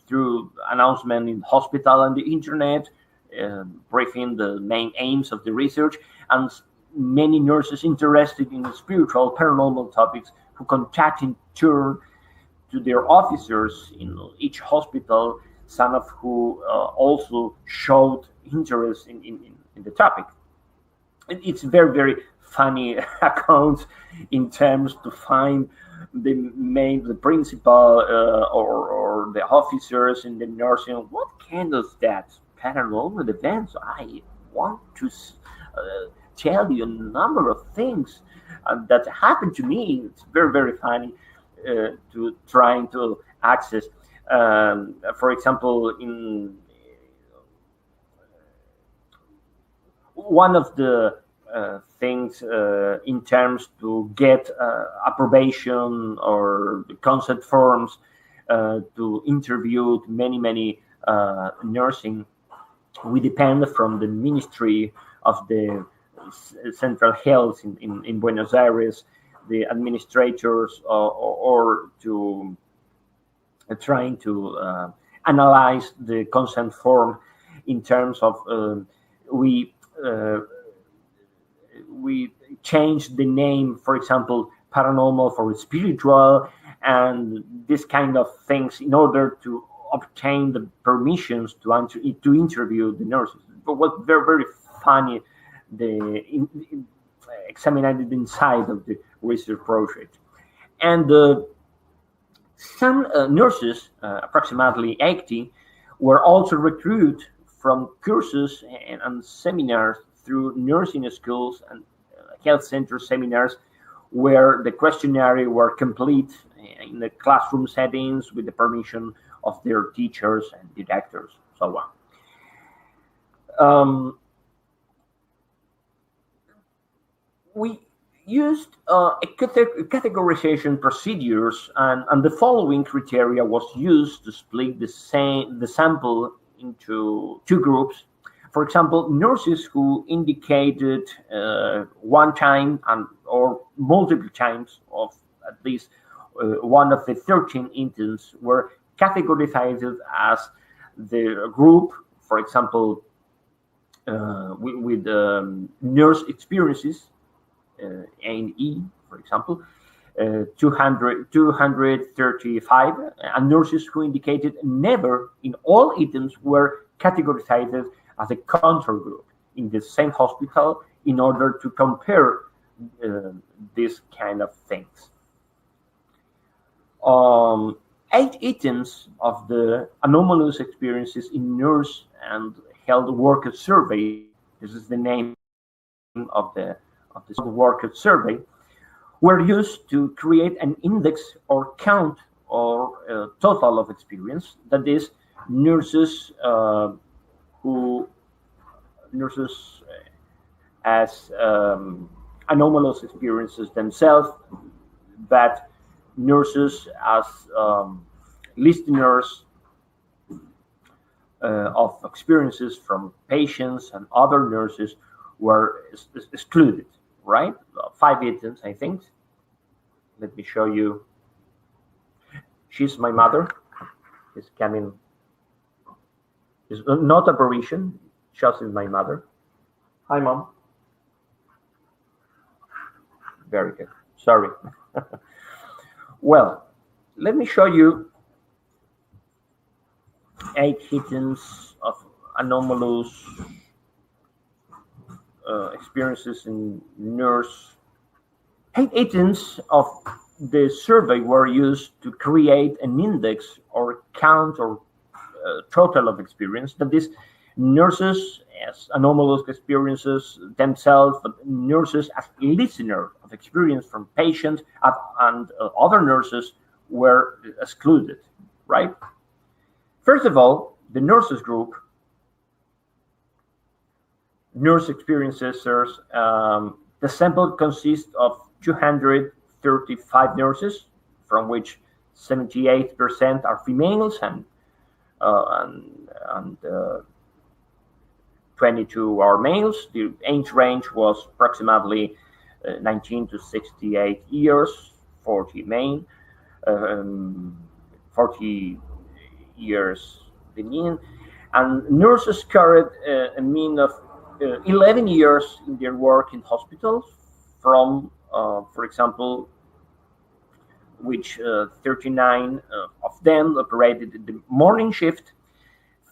through announcement in the hospital and the internet, briefing the main aims of the research, and many nurses interested in spiritual paranormal topics who contact in turn to their officers in each hospital, some of who also showed interest in the topic. It's very, very funny account in terms to find the principal or the officers in the nursing. What kind of that paranormal events? I want to tell you a number of things that happened to me. It's very, very funny to trying to access. For example, in one of the things in terms to get approbation or the consent forms to interview many nursing, we depend from the Ministry of the Central Health in Buenos Aires, the administrators, or to trying to analyze the consent form in terms of we changed the name, for example, paranormal for spiritual, and this kind of things in order to obtain the permissions to interview the nurses. But what very, very funny, examined inside of the research project. And some nurses, approximately 80, were also recruited from courses and seminars through nursing schools and health center seminars, where the questionnaire were complete in the classroom settings with the permission of their teachers and directors, so on. We used categorization procedures, and the following criteria was used to split the sample into two groups. For example, nurses who indicated one time or multiple times of at least one of the 13 intents were categorized as the group, for example, with nurse experiences, A and E, for example, 235, and nurses who indicated never in all items were categorized as a control group in the same hospital in order to compare these kind of things. 8 items of the anomalous experiences in nurse and health worker survey, this is the name of the worker survey, were used to create an index or count or total of experience. That is, nurses as anomalous experiences themselves, but nurses as listeners of experiences from patients and other nurses were excluded, right? 5 items, I think. Let me show you. She's my mother. She's coming. It's not apparition. Just is my mother. Hi, Mom. Very good. Sorry. Well, let me show you 8 items of anomalous experiences in nurse 8 items of the survey were used to create an index or count or total of experience. That is, nurses as anomalous experiences themselves, but nurses as listener of experience from patients, and other nurses were excluded, right? First of all, the nurses group, nurse experiences, the sample consists of 235 nurses, from which 78% are females and 22 are males. The age range was approximately 19 to 68 years, 40 male, 40 years the mean, and nurses carried a mean of 11 years in their work in hospitals, from, for example, which 39 of them operated in the morning shift,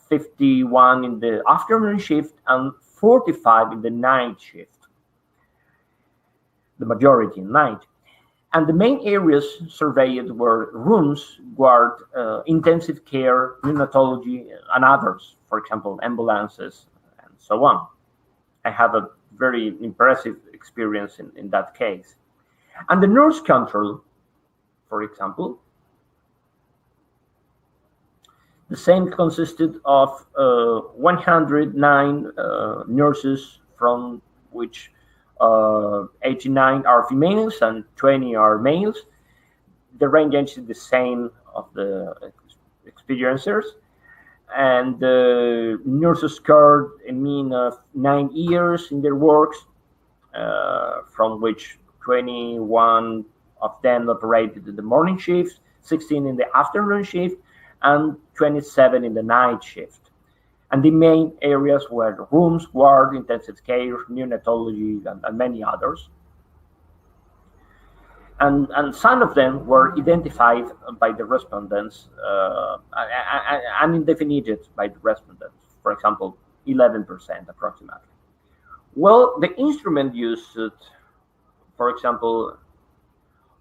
51 in the afternoon shift, and 45 in the night shift, the majority in night. And the main areas surveyed were rooms, ward, intensive care, neonatology, and others, for example, ambulances, and so on. I have a very impressive experience in that case. And the nurse control, for example, the same consisted of 109 nurses, from which 89 are females and 20 are males. The range is the same of the experiencers. And the nurses scored a mean of 9 years in their works, from which 21 of them operated in the morning shift, 16 in the afternoon shift, and 27 in the night shift. And the main areas were rooms, ward, intensive care, neonatology, and many others. And some of them were identified by the respondents and indefined by the respondents, for example, 11% approximately. Well, the instrument used, for example,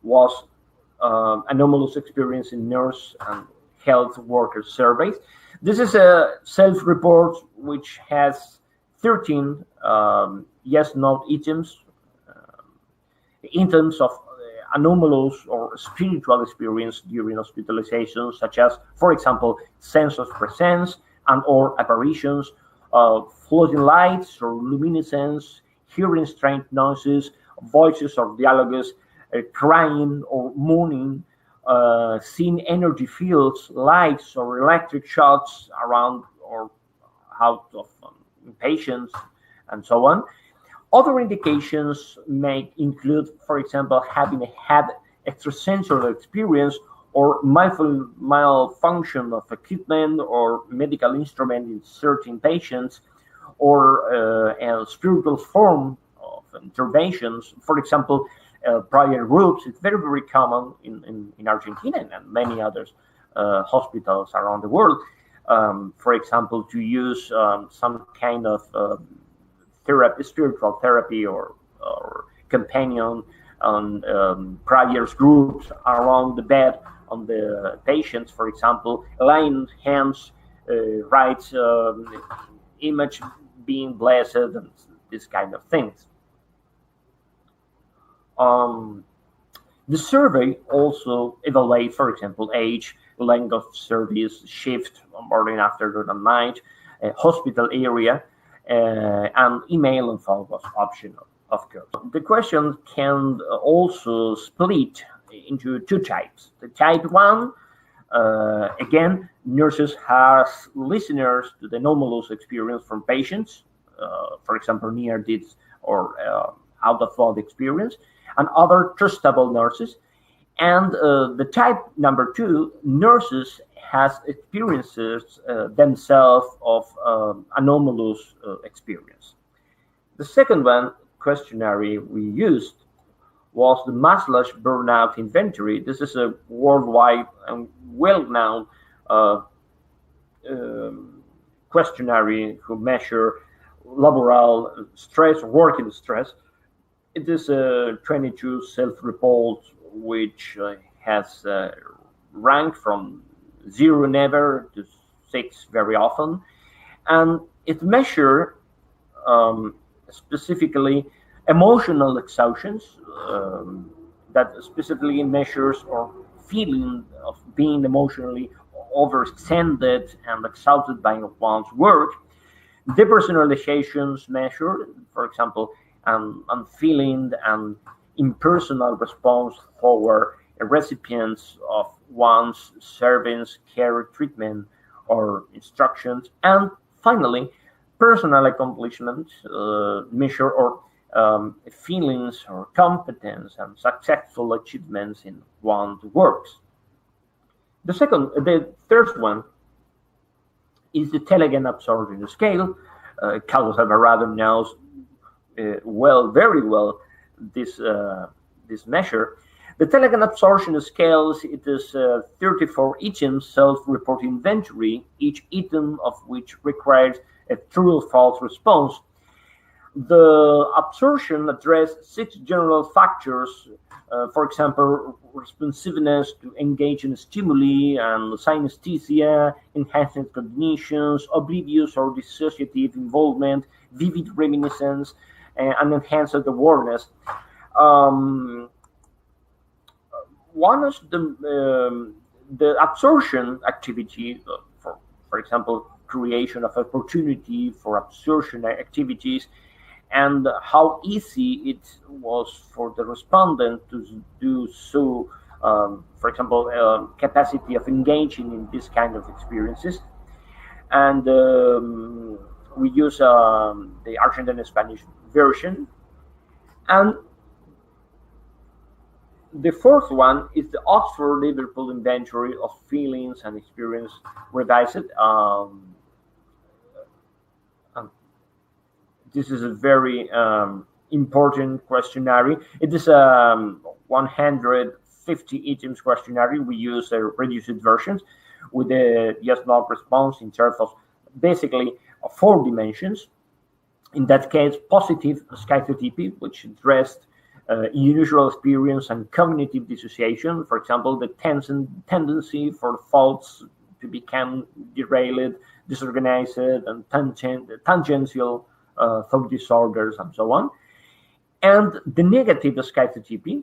was anomalous experience in nurse and health worker surveys. This is a self-report which has 13 yes/no items in terms of anomalous or spiritual experience during hospitalization, such as, for example, sense of presence and or apparitions, floating lights or luminescence, hearing strange noises, voices or dialogues, crying or moaning, seeing energy fields, lights or electric shocks around or out of patients, and so on. Other indications may include, for example, having had extrasensory experience or malfunction of equipment or medical instrument in certain patients, or a spiritual form of interventions. For example, prior groups. It's very, very common in Argentina and many other hospitals around the world. For example, to use some kind of therapy, spiritual therapy, or companion on prior groups around the bed on the patients, for example, laying hands, right image being blessed, and this kind of things. The survey also evaluates, for example, age, length of service, shift, morning, afternoon, and night, hospital area, and email and phone was optional, of course. The question can also split into two types. The type 1, again, nurses has listeners to the anomalous experience from patients, for example, near death or out-of-body experience, and other trustable nurses. And the type number 2, nurses has experiences themselves of anomalous experience. The second one, questionnaire we used, was the Massless Burnout Inventory. This is a worldwide and well-known questionnaire who measure laboral stress, working stress, It is 22 self-reports, which has ranked from 0 never to 6 very often, and it measures specifically emotional exhaustions, that specifically measures or feeling of being emotionally overextended and exhausted by one's work. Depersonalizations measure, for example, feeling and impersonal response toward recipients of one's servants, care, treatment, or instructions. And finally, personal accomplishment measure or feelings or competence and successful achievements in one's works. The third one is the Telegram absorption scale. Carlos Alvarado knows very well this measure. The Telegram absorption scales, it is 34 items self-report inventory, each item of which requires a true or false response. The absorption addressed 6 general factors, for example, responsiveness to engage in stimuli and synesthesia, enhanced cognitions, oblivious or dissociative involvement, vivid reminiscence, and enhanced awareness. One of the absorption activity, for example, creation of opportunity for absorption activities, and how easy it was for the respondent to do so, for example, capacity of engaging in this kind of experiences. And we use the Argentine Spanish version. And the fourth one is the Oxford Liverpool Inventory of Feelings and Experience Revised. This is a very important questionnaire. It is a 150 items questionnaire. We use a reduced versions with a yes/no response in terms of basically 4 dimensions. In that case, positive schizotypy, which addressed unusual experience and cognitive dissociation. For example, the tendency for thoughts to become derailed, disorganized, and tangential thought disorders, and so on. And the negative schizotypy,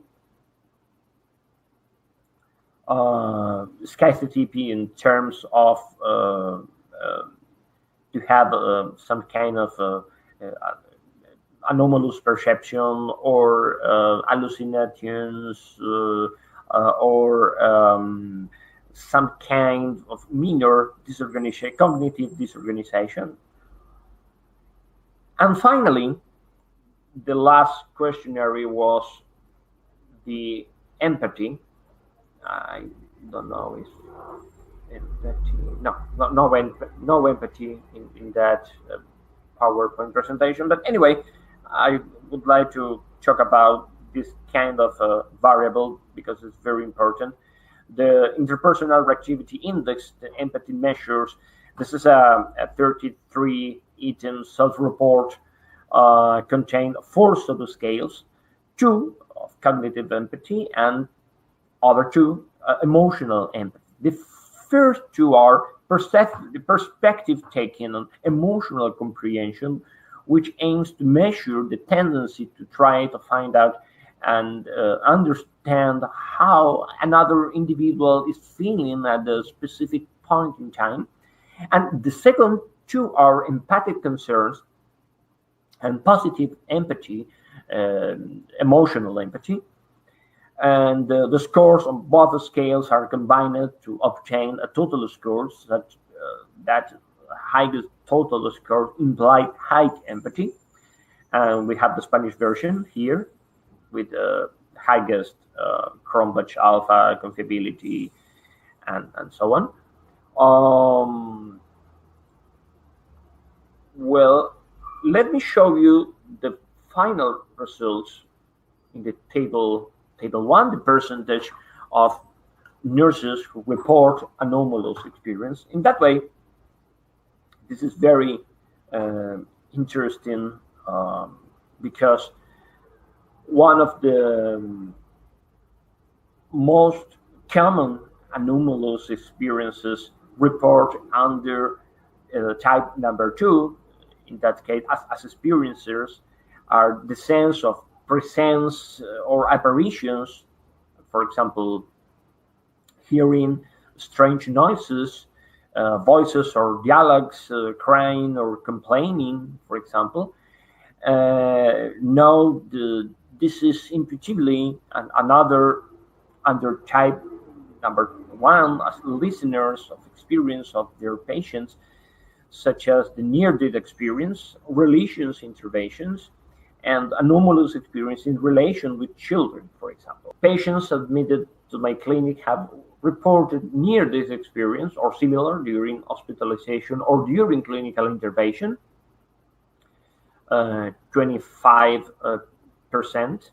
in terms of to have some kind of anomalous perception or hallucinations or some kind of minor disorganization, cognitive disorganization. And finally, the last questionnaire was the empathy. I don't know if empathy. No empathy in that PowerPoint presentation. But anyway, I would like to talk about this kind of variable because it's very important. The interpersonal reactivity index, the empathy measures. This is a 33 item self-report, contain 4 subscales, 2 of cognitive empathy and other 2 emotional empathy. The first 2 are perspective taking on emotional comprehension, which aims to measure the tendency to try to find out and understand how another individual is feeling at a specific point in time. And the second 2 are empathic concerns and positive empathy, emotional empathy. And the scores on both scales are combined to obtain a total score that highest total score implied high empathy. And we have the Spanish version here with the highest Cronbach alpha confiability and so on. Well, let me show you the final results in the table 1, the percentage of nurses who report anomalous experience. In that way, this is very interesting because One of the most common anomalous experiences report under type number 2, in that case, as experiencers, are the sense of presence or apparitions, for example, hearing strange noises, voices or dialogues, crying or complaining, for example. No, this is intuitively another under type number 1 as listeners of experience of their patients, such as the near-death experience, religious interventions, and anomalous experience in relation with children, for example. Patients admitted to my clinic have reported near-death experience or similar during hospitalization or during clinical intervention, 25%.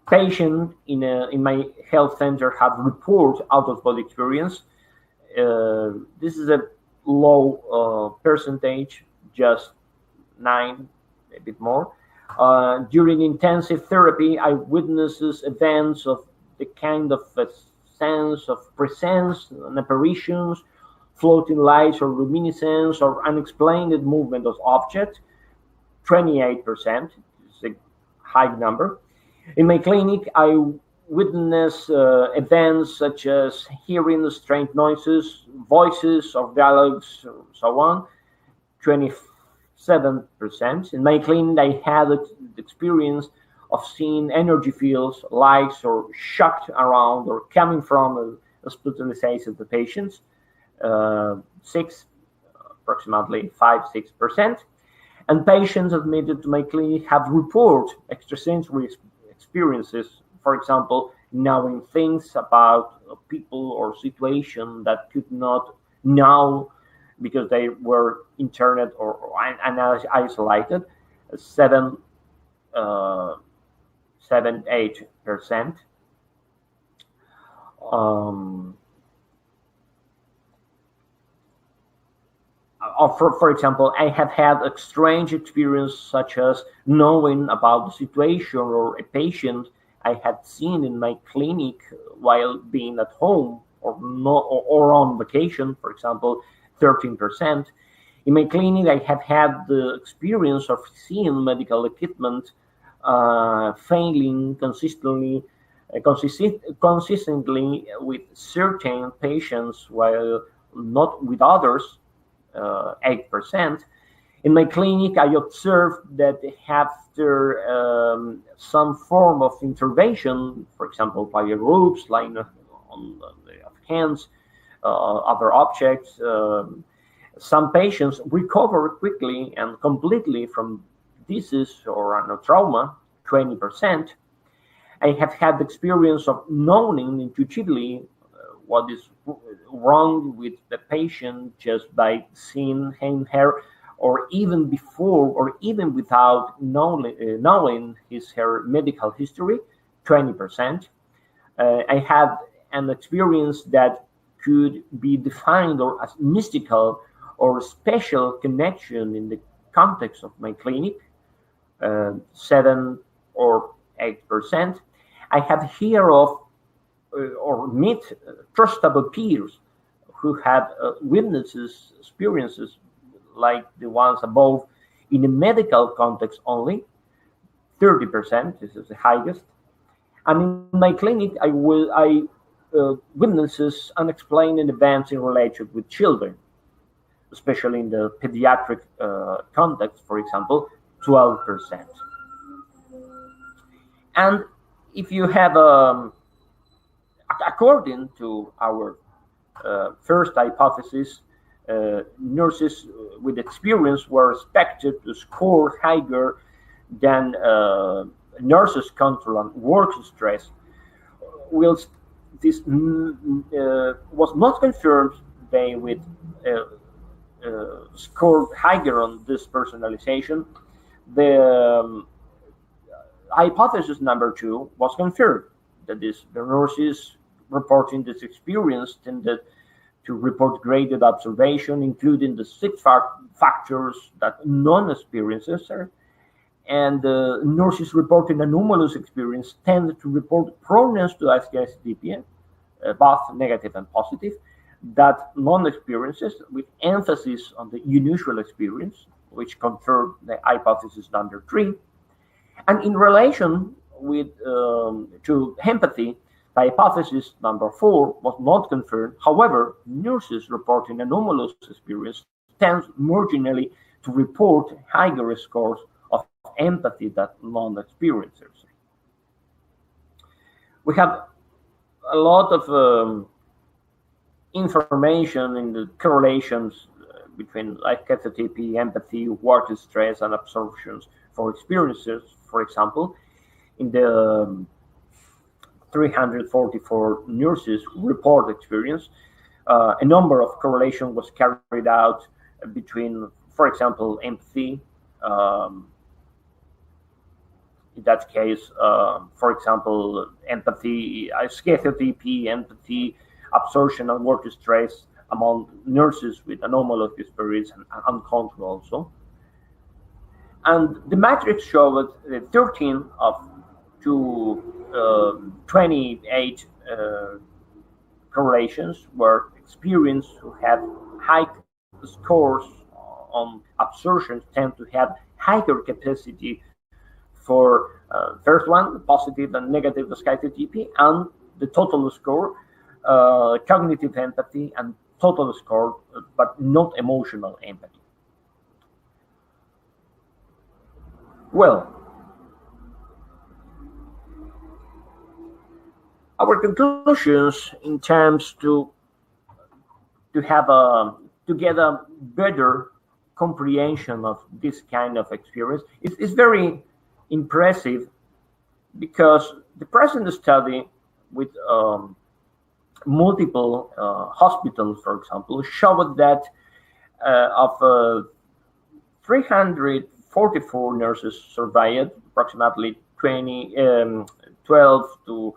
Patients in my health center have reported out-of-body experience. This is a low percentage, just 9, a bit more. During intensive therapy, I witnesses events of the kind of a sense of presence and apparitions, floating lights or luminescence or unexplained movement of objects, 28%. It's a high number. In my clinic, I witness events such as hearing strange noises, voices or dialogues, so on, 27%. In my clinic, I had the experience of seeing energy fields, lights, or shocked around or coming from hospitalization of the patients, 6, approximately 5-6%. And patients admitted to my clinic have reported extrasensory experiences, for example, knowing things about people or situation that could not know because they were interned or isolated, 7-8%. For example, I have had a strange experience such as knowing about the situation or a patient I had seen in my clinic while being at home or on vacation, for example, 13%. In my clinic, I have had the experience of seeing medical equipment failing consistently with certain patients while not with others, 8%. In my clinic, I observed that after some form of intervention, for example, by groups lying on the hands, other objects, some patients recover quickly and completely from disease or a trauma, 20%. I have had the experience of knowing intuitively what is wrong with the patient just by seeing him, her, or even before or even without knowing his, her medical history, 20%. I had an experience that could be defined or as mystical or special connection in the context of my clinic, 7 or 8%. I have heard of or meet trustable peers who had witnesses experiences like the ones above in a medical context only, 30%. This is the highest. And in my clinic, I witnesses unexplained events in relation with children, especially in the pediatric context, for example, 12%. And if you have according to our first hypothesis, nurses with experience were expected to score higher than nurses controlling work stress. Whilst this was not confirmed, they would score higher on this personalization. The hypothesis number 2 was confirmed, that is, the nurses reporting this experience tended to report graded observation, including the 6 factors that non-experiencers and nurses reporting anomalous experience tend to report proneness to ICD-10, both negative and positive, that non-experiences with emphasis on the unusual experience, which confirmed the hypothesis number 3. And in relation with to empathy, the hypothesis number 4 was not confirmed. However, nurses reporting anomalous experience tend marginally to report higher scores of empathy than non-experiencers. We have a lot of information in the correlations between ICD-10, empathy, work stress, and absorptions for experiencers. For example, in the 344 nurses who report experience, a number of correlation was carried out between, for example, empathy. In that case, for example, empathy, ICD-10, empathy, absorption and work stress among nurses with anomalous experience and unconscious also. And the matrix showed 13 of to 28 correlations were experienced who had high scores on absorption tend to have higher capacity for first one, positive and negative ICD-10, and the total score, cognitive empathy, and total score, but not emotional empathy. Well, our conclusions in terms to have to get a better comprehension of this kind of experience is very impressive, because the present study with multiple hospitals, for example, showed that of 344 nurses surveyed, approximately 12 to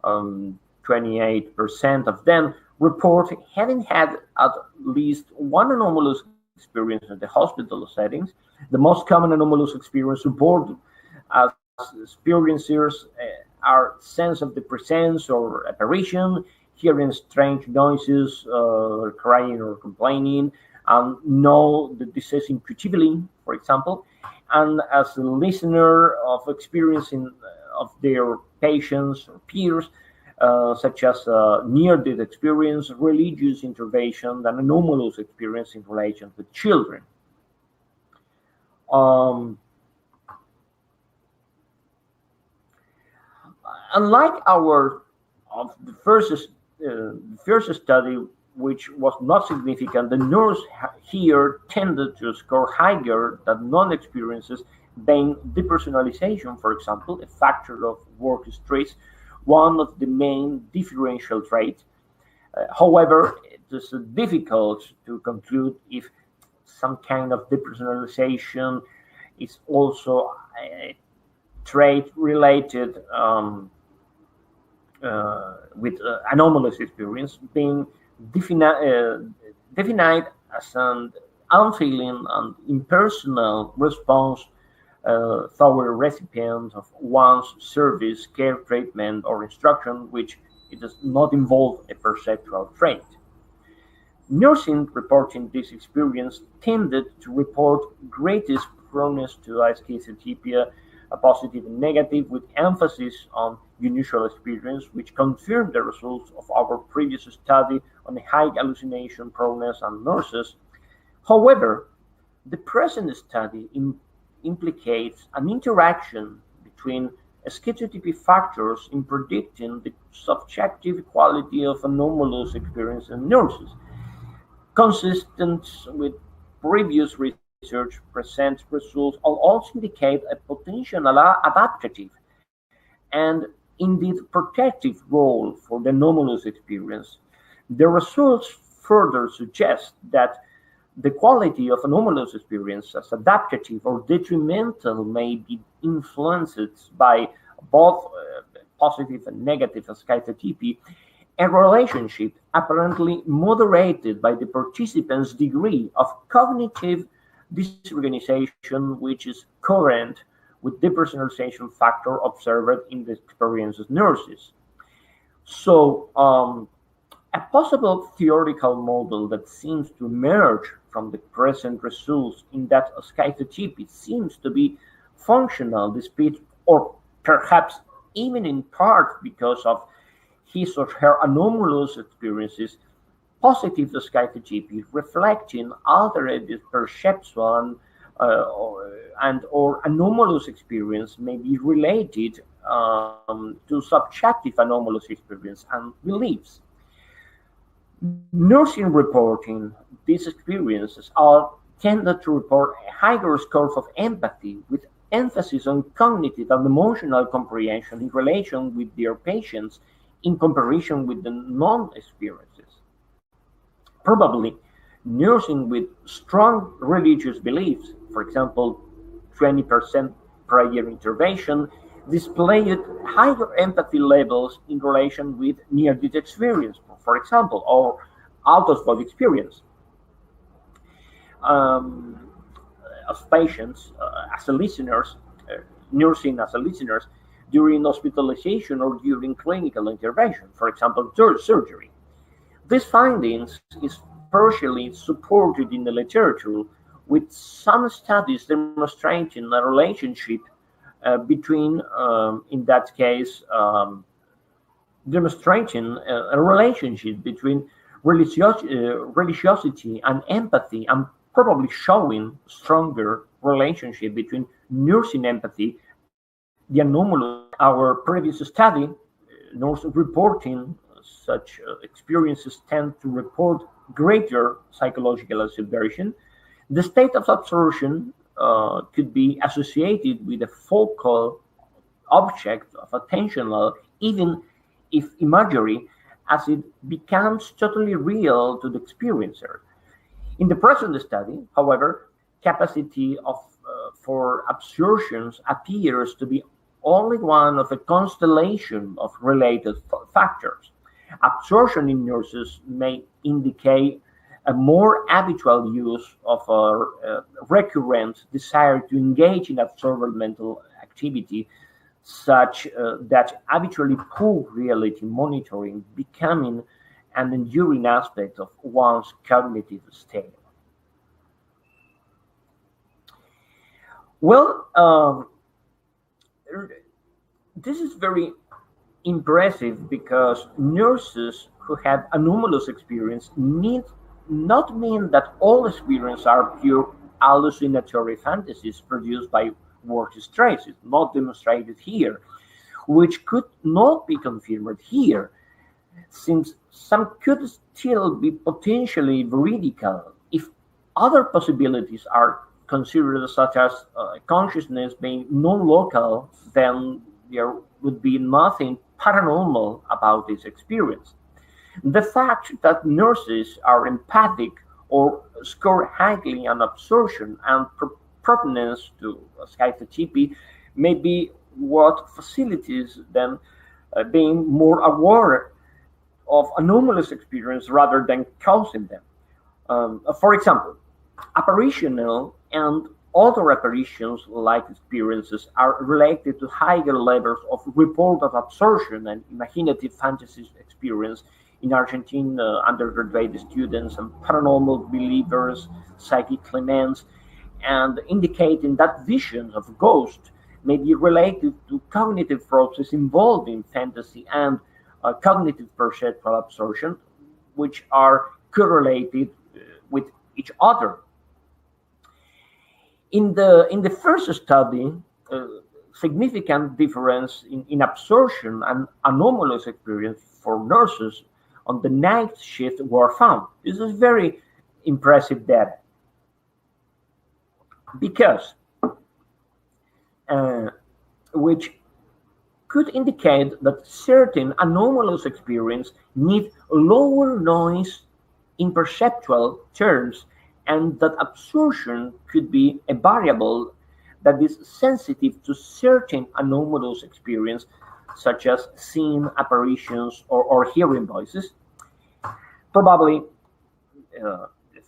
28% of them report having had at least one anomalous experience in the hospital settings. The most common anomalous experience reported as experiencers are sense of the presence or apparition, hearing strange noises, crying or complaining, and know the disease intuitively, for example, and as a listener of experiencing of their patients or peers, such as near-death experience, religious intervention, and anomalous experience in relation with children. Unlike the first study, which was not significant, the nurse here tended to score higher than non-experiences, being depersonalization, for example, a factor of work stress, one of the main differential traits. However, it is difficult to conclude if some kind of depersonalization is also a trait related with anomalous experience, being defined as an unfeeling and impersonal response toward a recipient of one's service, care, treatment, or instruction, which it does not involve a perceptual trait. Nursing reporting this experience tended to report greatest proneness to schizophrenia, a positive and negative, with emphasis on unusual experience, which confirmed the results of our previous study on the high hallucination proneness and nurses. However, the present study implicates an interaction between schizotypy factors in predicting the subjective quality of anomalous experience in nurses. Consistent with previous research, present results also indicate a potential adaptative and indeed protective role for the anomalous experience. The results further suggest that the quality of anomalous experience as adaptative or detrimental may be influenced by both positive and negative schizotypy, a relationship apparently moderated by the participants' degree of cognitive disorganization, which is current with depersonalization factor observed in the experiences nurses. So, a possible theoretical model that seems to emerge from the present results in that schizotypy seems to be functional despite, or perhaps even in part because of his or her anomalous experiences. Positive schizotypy reflecting altered perceptual and or anomalous experience may be related to subjective anomalous experience and beliefs. Nursing reporting these experiences are tended to report higher scores of empathy with emphasis on cognitive and emotional comprehension in relation with their patients in comparison with the non-experiences. Probably, nursing with strong religious beliefs, for example, 20% prayer intervention, displayed higher empathy levels in relation with near-death experience, for example, or out-of-body experience um, of patients as a listeners, nursing as a listeners during hospitalization or during clinical intervention, for example, surgery. These findings is partially supported in the literature, with some studies demonstrating a relationship between, in that case, demonstrating a relationship between religiosity and empathy, and probably showing stronger relationship between nursing empathy, the anomalous. Our previous study, nurse reporting such experiences tend to report greater psychological subversion. The state of absorption could be associated with a focal object of attentional, even if imagery, as it becomes totally real to the experiencer. In the present study, however, capacity for absorptions appears to be only one of a constellation of related factors. Absorption in nurses may indicate a more habitual use of a recurrent desire to engage in absorbent mental activity, such that habitually poor reality monitoring becoming an enduring aspect of one's cognitive state. Well, this is very impressive because nurses who have anomalous experience need not mean that all experiences are pure hallucinatory fantasies produced by work stress. It's not demonstrated here, which could not be confirmed here, since some could still be potentially veridical if other possibilities are considered, such as consciousness being non-local, then there would be nothing paranormal about this experience. The fact that nurses are empathic or score highly on absorption and propenance to schizotypy may be what facilitates them being more aware of anomalous experience rather than causing them. For example, apparitional and other apparitions like experiences are related to higher levels of reported absorption and imaginative fantasies experience in Argentina undergraduate students and paranormal believers, psychic claimants, and indicating that visions of ghosts may be related to cognitive processes involving fantasy and cognitive perceptual absorption, which are correlated with each other. In the first study, significant difference in absorption and anomalous experience for nurses on the night shift were found. This is very impressive data because which could indicate that certain anomalous experience need lower noise in perceptual terms, and that absorption could be a variable that is sensitive to certain anomalous experience, such as seeing apparitions or hearing voices. Probably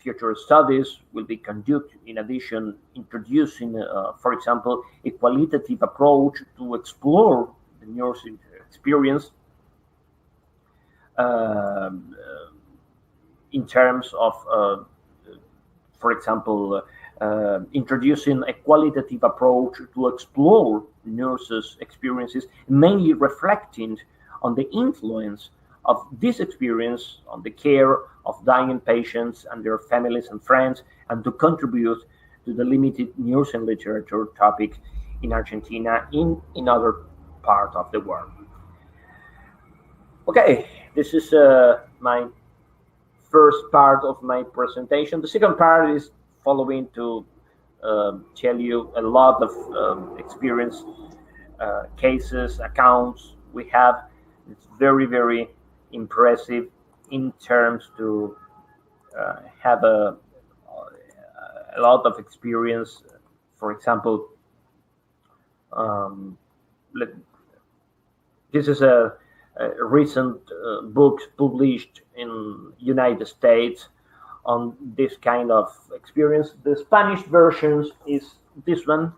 future studies will be conducted in addition, introducing, for example, a qualitative approach to explore the nursing experience in terms of, for example, introducing a qualitative approach to explore nurses' experiences, mainly reflecting on the influence of this experience on the care of dying patients and their families and friends, and to contribute to the limited nursing literature topic in Argentina in other parts of the world. Okay, this is my first part of my presentation. The second part is following to tell you a lot of experience, cases, accounts we have. It's very, very impressive in terms to have a lot of experience. For example, this is a recent book published in United States on this kind of experience. The Spanish version is this one.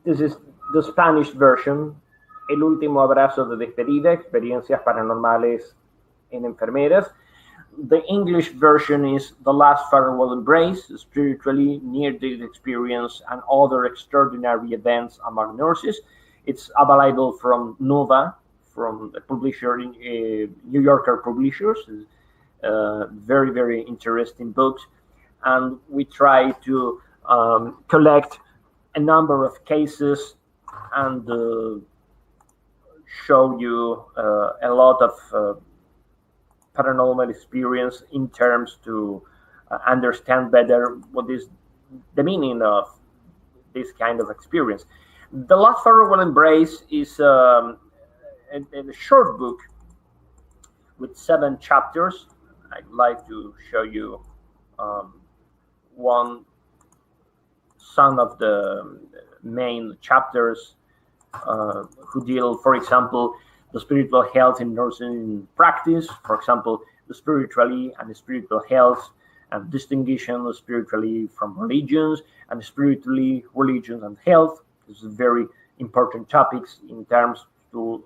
This is the Spanish version. El último abrazo de despedida, experiencias paranormales en enfermeras. The English version is The Last Farewell Embrace, spiritually near-death experience and other extraordinary events among nurses. It's available from Nova, from a publisher, New Yorker publishers. Very, very interesting books. And we try to collect a number of cases and show you a lot of paranormal experience in terms to understand better what is the meaning of this kind of experience. The Last Farewell Embrace is a short book with 7 chapters. I'd like to show you some of the main chapters who deal, for example, the spiritual health in nursing practice, for example, the spiritually and the spiritual health, and distinguishing spiritually from religions, and spiritually, religions, and health. This is very important topics in terms to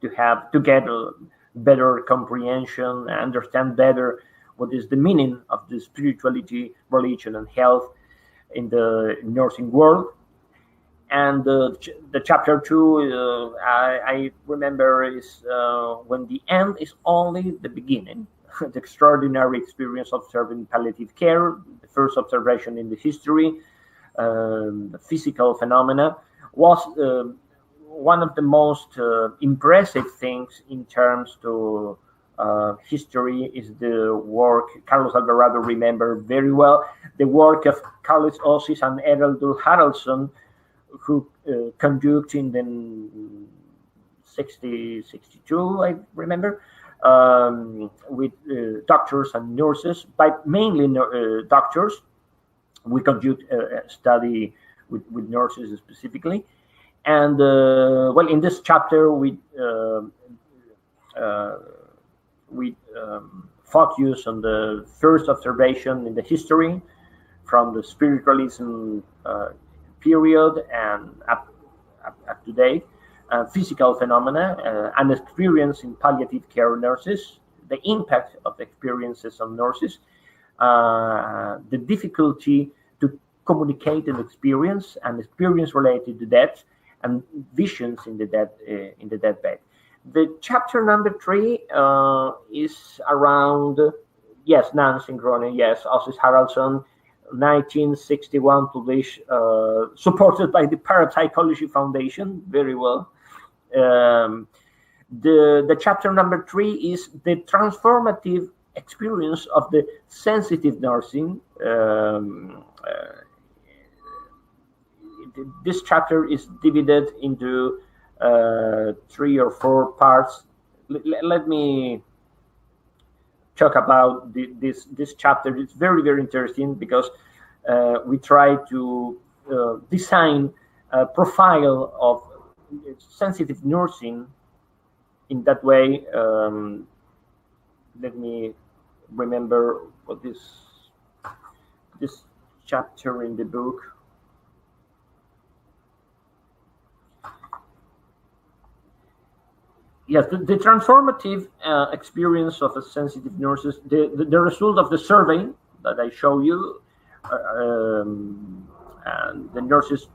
get a better comprehension and understand better what is the meaning of the spirituality, religion, and health in the nursing world. And the chapter 2, I remember, is when the end is only the beginning. The extraordinary experience of observing palliative care, the first observation in the history, the physical phenomena, was one of the most impressive things in terms to history is the work Carlos Alvarado remember very well, the work of Carlos Ossis and Errol Haraldson, who conducted in the 62, I remember, with doctors and nurses, but mainly doctors. We conduct a study with nurses specifically. And, well, in this chapter, we focus on the first observation in the history from the spiritualism period and up to date, physical phenomena and experience in palliative care nurses, the impact of experiences on nurses, the difficulty to communicate an experience and experience related to death and visions in the deathbed. The chapter number 3 is around, yes, Zingrone, yes, Ossis Haraldson, 1961, published, supported by the Parapsychology Foundation, very well. The chapter number 3 is the transformative experience of the sensitive nursing. This chapter is divided into 3 or 4 parts. Let me talk about this chapter. It's very, very interesting because we try to design a profile of sensitive nursing in that way, let me remember what this chapter in the book. Yes, the transformative experience of a sensitive nurses, the result of the survey that I show you, and the nurses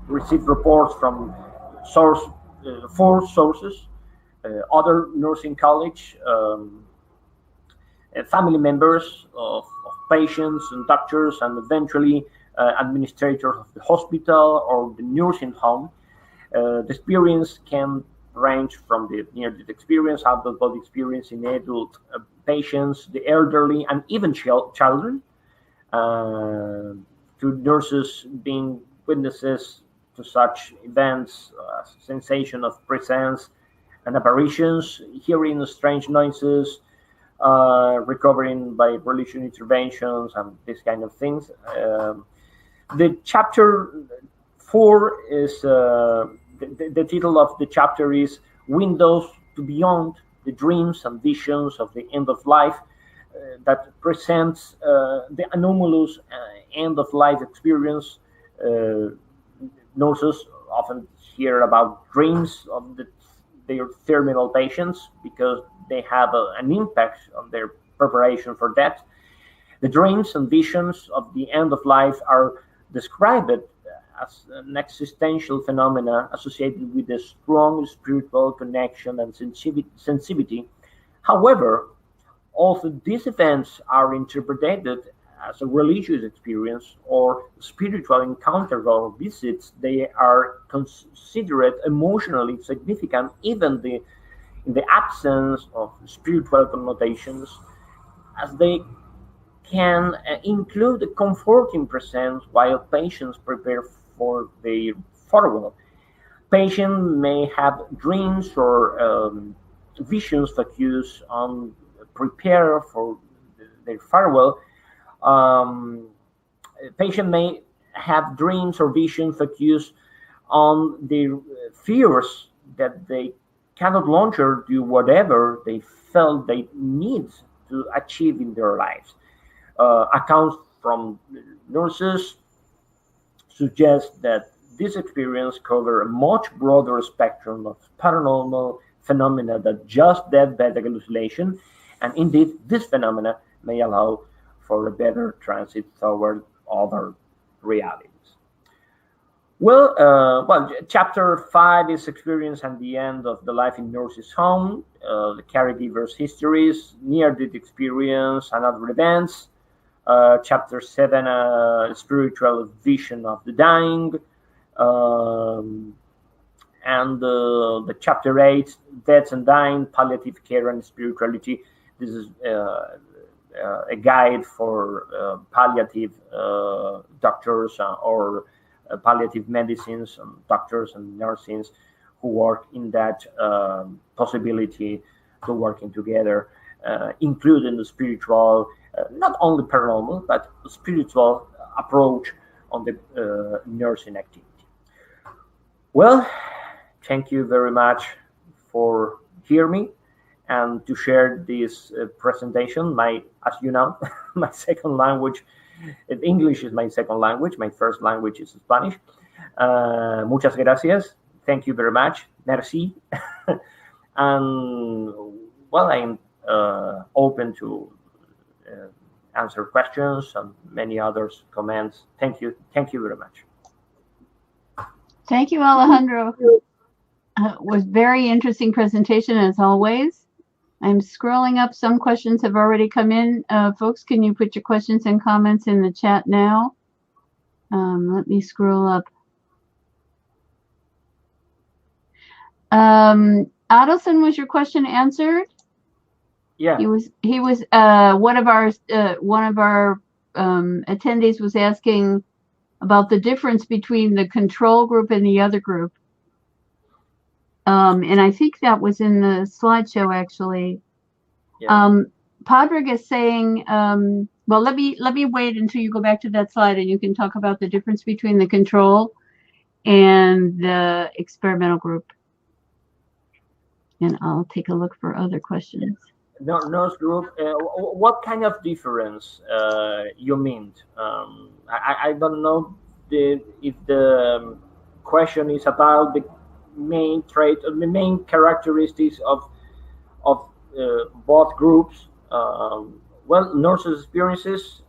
received reports from four sources, other nursing college, family members of patients and doctors, and eventually administrators of the hospital or the nursing home. The experience can range from the near-death experience, out-of-body experience in adult patients, the elderly, and even children, to nurses being witnesses to such events, sensation of presence and apparitions, hearing strange noises, recovering by religious interventions, and these kind of things. The chapter 4 is the title of the chapter is Windows to Beyond the Dreams and Visions of the End of Life, that presents the anomalous end of life experience. Nurses often hear about dreams of their terminal patients because they have an impact on their preparation for death. The dreams and visions of the end of life are described as an existential phenomena associated with a strong spiritual connection and sensitivity. However, although these events are interpreted as a religious experience or spiritual encounter or visits, they are considered emotionally significant even in the absence of spiritual connotations, as they can include a comforting presence while patients prepare for their farewell. Patients may have dreams or visions focused on prepare for their farewell. Um, Patient may have dreams or visions focused on their fears that they cannot longer do whatever they felt they need to achieve in their lives. Accounts from nurses suggest that this experience covers a much broader spectrum of paranormal phenomena than just deathbed hallucination, and indeed, this phenomena may allow for a better transit toward other realities. Well, chapter 5 is experience and the end of the life in nurse's home, the caregiver's histories, near-death experience, and other events. Chapter 7, spiritual vision of the dying. Um, and the chapter 8, death and dying, palliative care and spirituality. This is a guide for palliative doctors or palliative medicines and doctors and nurses who work in that possibility to working together, including the spiritual, not only paranormal, but spiritual approach on the nursing activity. Well, thank you very much for hearing me and to share this presentation. As you know, my second language, English is my second language. My first language is Spanish. Muchas gracias. Thank you very much. Merci. And well, I'm open to answer questions and many others comments. Thank you. Thank you very much. Thank you, Alejandro. Was very interesting presentation as always. I'm scrolling up. Some questions have already come in. Folks, can you put your questions and comments in the chat now? Let me scroll up. Adelson, was your question answered? Yeah. He was one of our attendees was asking about the difference between the control group and the other group. And I think that was in the slideshow actually. Yeah. Padraig is saying, well, let me wait until you go back to that slide and you can talk about the difference between the control and the experimental group. And I'll take a look for other questions. nurse group. What kind of difference you mean? I don't know if the question is about the main trait or the main characteristics of both groups. Well, nurses' experiences.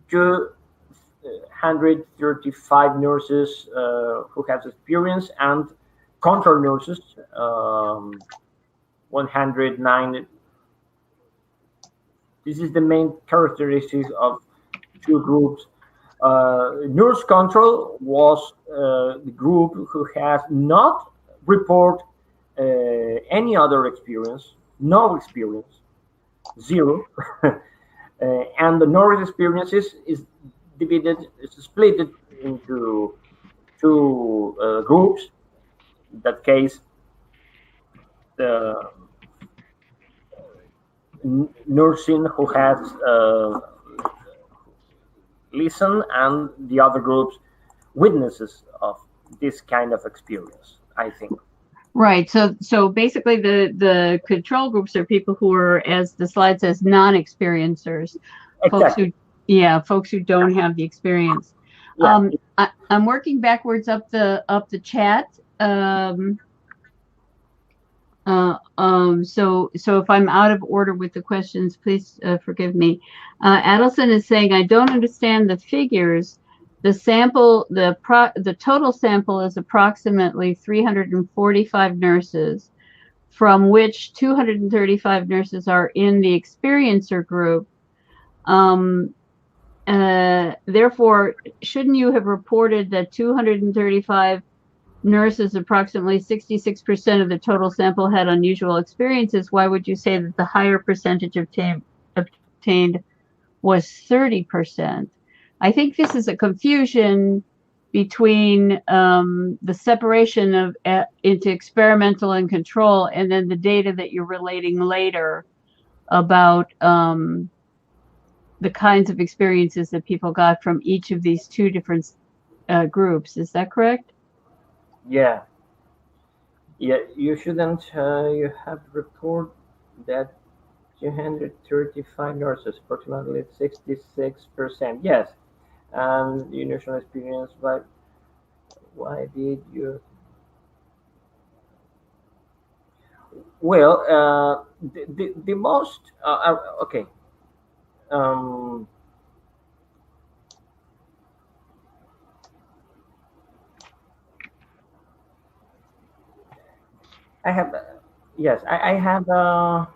235 nurses who have experience, and control nurses, 109. This is the main characteristics of two groups. Nurse control was the group who has not report any other experience, no experience, zero. And the nurse experiences is split into two groups. In that case, the nursing who has listened, and the other groups witnesses of this kind of experience, I think. Right. So basically the control groups are people who are, as the slide says, non-experiencers. Exactly. Folks who don't have the experience. Yeah. I'm working backwards up the chat. So if I'm out of order with the questions, please forgive me. Adelson is saying, I don't understand the figures. The sample, the total sample is approximately 345 nurses, from which 235 nurses are in the experiencer group. Therefore, shouldn't you have reported that 235 nurses, approximately 66% of the total sample, had unusual experiences? Why would you say that the higher percentage obtained was 30%? I think this is a confusion between the separation of into experimental and control, and then the data that you're relating later about the kinds of experiences that people got from each of these two different groups. Is that correct? Yeah. Yeah. You shouldn't. You have to report that 235 nurses, approximately 66%. Yes. And initial experience, but why did you? Well, the most okay. Um, I have yes, I have no.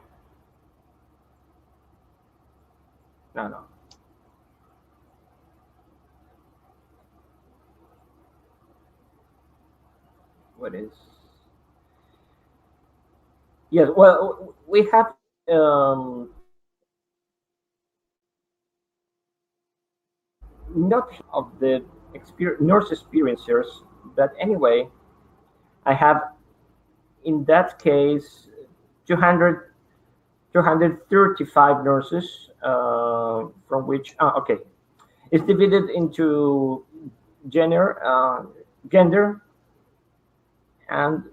What is? Yes, well, we have not of the nurse experiencers, but anyway, I have in that case 200, 235 nurses, from which okay, it's divided into gender, and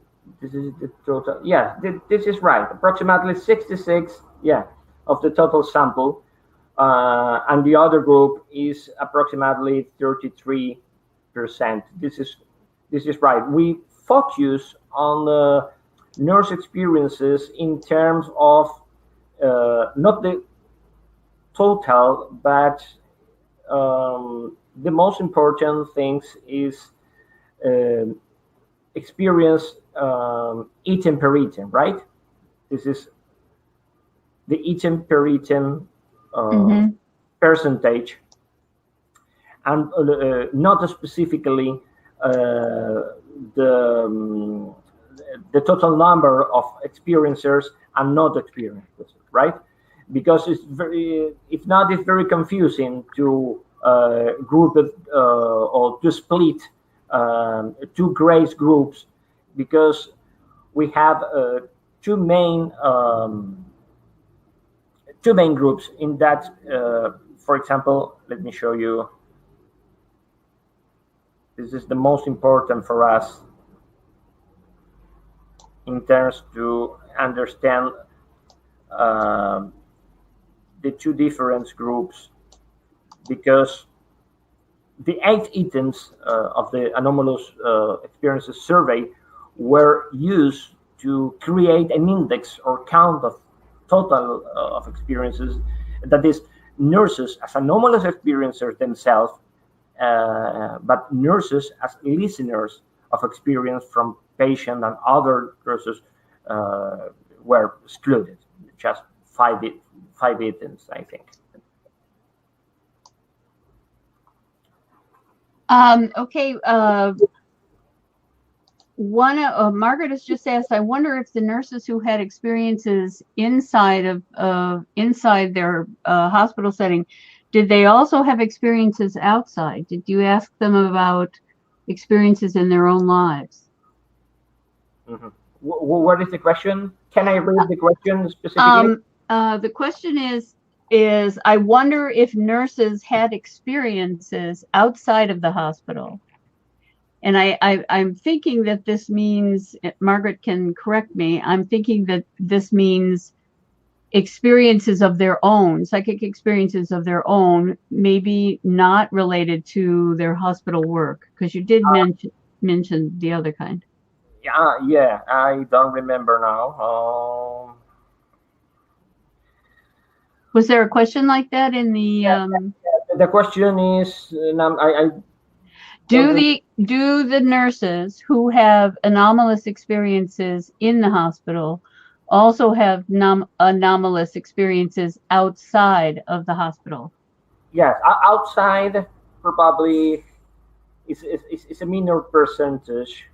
this is the total. Yeah, this is right. Approximately 66, yeah, of the total sample, and the other group is approximately 33%. This is right. We focus on the nurse experiences in terms of not the total, but the most important things is experience item per item, right? This is the item per item percentage, and not specifically the the total number of experiencers and not experiencers, right? Because it's very, if not, it's very confusing to group it, or to split two grace groups, because we have two main groups in that. For example, let me show you. This is the most important for us in terms to understand the two different groups, because the 8 items of the Anomalous experiences survey were used to create an index or count of total of experiences, that is, nurses as anomalous experiencers themselves, but nurses as listeners of experience from patient and other nurses were excluded. Just five items, I think. Okay. Margaret has just asked, I wonder if the nurses who had experiences inside their hospital setting, did they also have experiences outside? Did you ask them about experiences in their own lives? Mm-hmm. What is the question? Can I read the question specifically? The question is I wonder if nurses had experiences outside of the hospital. And I'm thinking that this means, Margaret can correct me, I'm thinking that this means experiences of their own, psychic experiences of their own, maybe not related to their hospital work, because you did mention the other kind. Yeah, I don't remember now. Was there a question like that in the? The question is, do the nurses who have anomalous experiences in the hospital also have anomalous experiences outside of the hospital? Yes, outside probably is a minor percentage.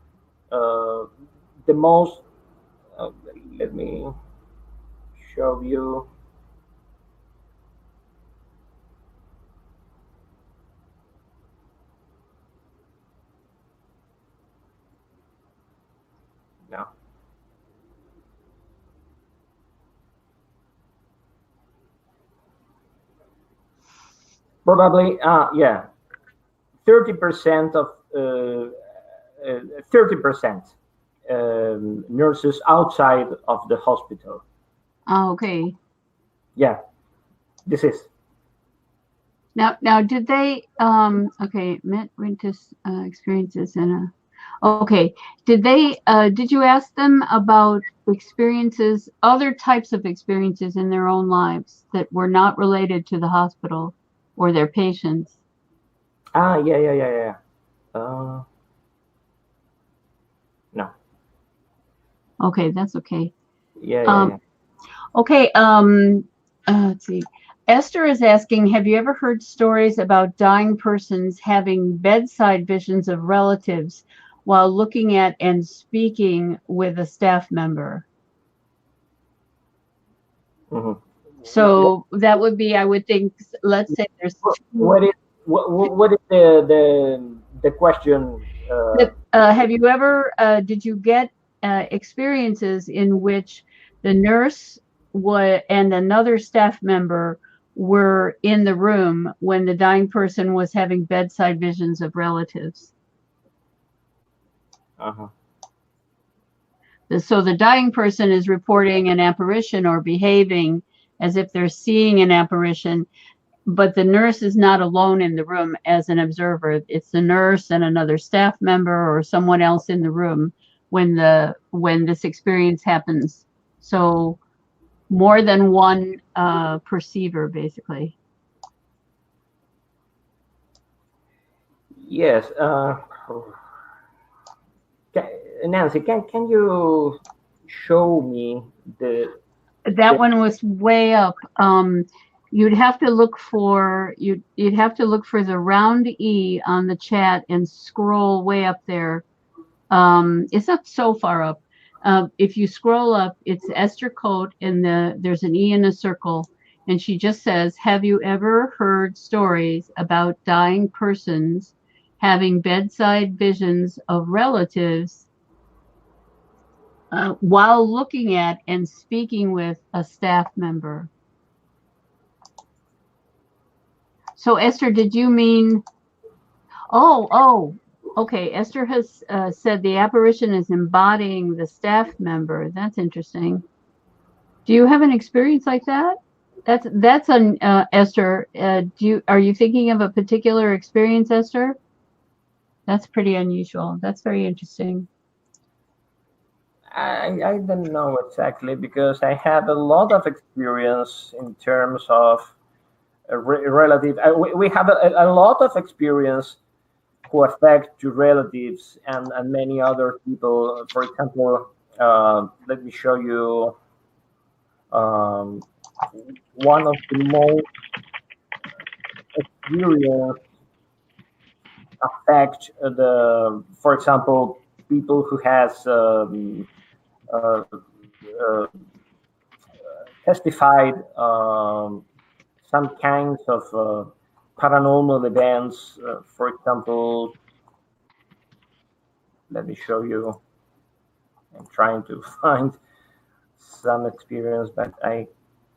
The most, let me show you. No. Probably, yeah, 30% of 30% nurses outside of the hospital. Oh, okay. Yeah, this is. Now, did they? Okay, met witness experiences in a. Okay, did they? Did you ask them about experiences, other types of experiences in their own lives that were not related to the hospital or their patients? Yeah. No. Okay, that's okay. Yeah. Okay, let's see. Esther is asking, have you ever heard stories about dying persons having bedside visions of relatives while looking at and speaking with a staff member? Mm-hmm. So that would be, I would think, let's say there's what is the question? Have you ever, did you get experiences in which the nurse and another staff member were in the room when the dying person was having bedside visions of relatives? Uh-huh. So the dying person is reporting an apparition or behaving as if they're seeing an apparition, but the nurse is not alone in the room as an observer. It's the nurse and another staff member or someone else in the room when this experience happens. So more than one perceiver, basically. Yes. Nancy, can you show me that one was way up. You'd have to look for the round E on the chat and scroll way up there. It's not so far up. If you scroll up, it's Esther Coate, and there's an E in a circle, and she just says, have you ever heard stories about dying persons having bedside visions of relatives while looking at and speaking with a staff member? So Esther, did you mean, okay, Esther has said the apparition is embodying the staff member. That's interesting. Do you have an experience like that? That's on Esther. Are you thinking of a particular experience, Esther? That's pretty unusual. That's very interesting. I don't know exactly because I have a lot of experience in terms of relative. We have a lot of experience who affect your relatives and many other people. For example, let me show you um, one of the most experienced affect for example, people who has uh, uh, testified some kinds of paranormal events. For example, let me show you. I'm trying to find some experience, but I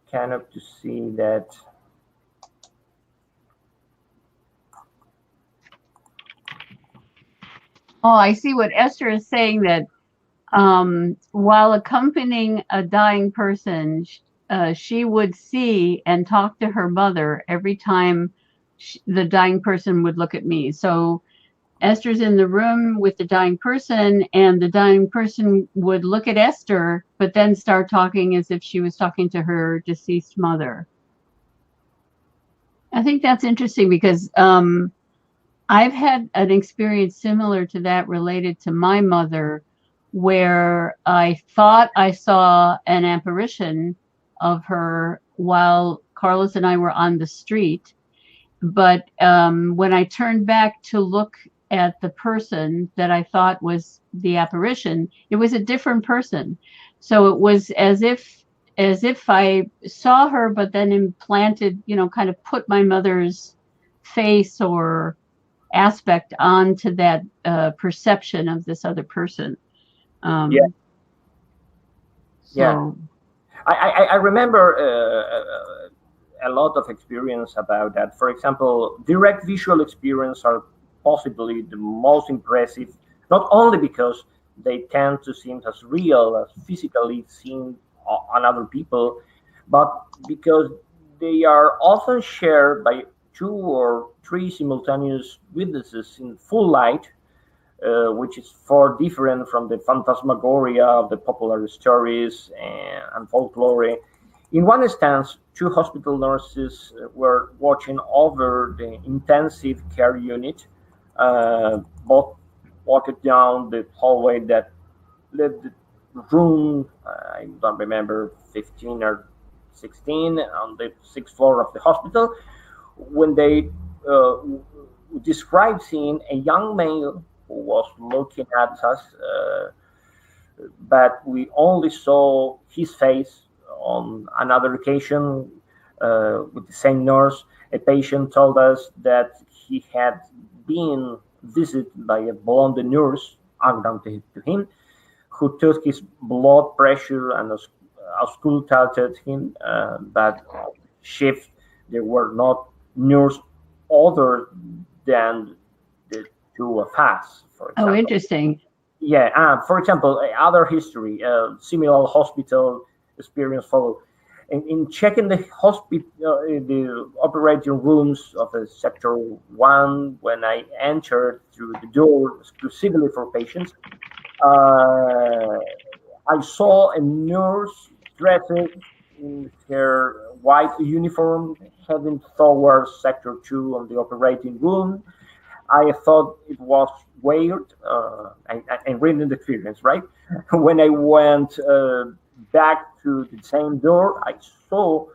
cannot to see that. Oh, I see what Esther is saying, that while accompanying a dying person, she would see and talk to her mother every time the dying person would look at me. So Esther's in the room with the dying person, and the dying person would look at Esther, but then start talking as if she was talking to her deceased mother. I think that's interesting because I've had an experience similar to that related to my mother, where I thought I saw an apparition of her while Carlos and I were on the street. But when I turned back to look at the person that I thought was the apparition, it was a different person. So it was as if I saw her, but then implanted, kind of put my mother's face or aspect onto that perception of this other person. Yeah, Um, yeah. so, I remember a lot of experience about that. For example, direct visual experience are possibly the most impressive, not only because they tend to seem as real as physically seen on other people, but because they are often shared by two or three simultaneous witnesses in full light, which is far different from the phantasmagoria of the popular stories and folklore. In one instance, two hospital nurses were watching over the intensive care unit. Both walked down the hallway that led the room, I don't remember, 15 or 16, on the sixth floor of the hospital, when they uh, described seeing a young male who was looking at us, but we only saw his face. On another occasion, with the same nurse, a patient told us that he had been visited by a blonde nurse, unknown to him, who took his blood pressure and auscultated him, but shift there were not nurse other than the two of us, for oh, example. interesting. Yeah, for example, other history, similar hospital experience follow. In checking the hospital, the operating rooms of a sector 1, when I entered through the door exclusively for patients, uh, I saw a nurse dressed in her white uniform heading towards Sector 2 on the operating room. I thought it was weird. And reading the experience, right? When I went back to the same door, I saw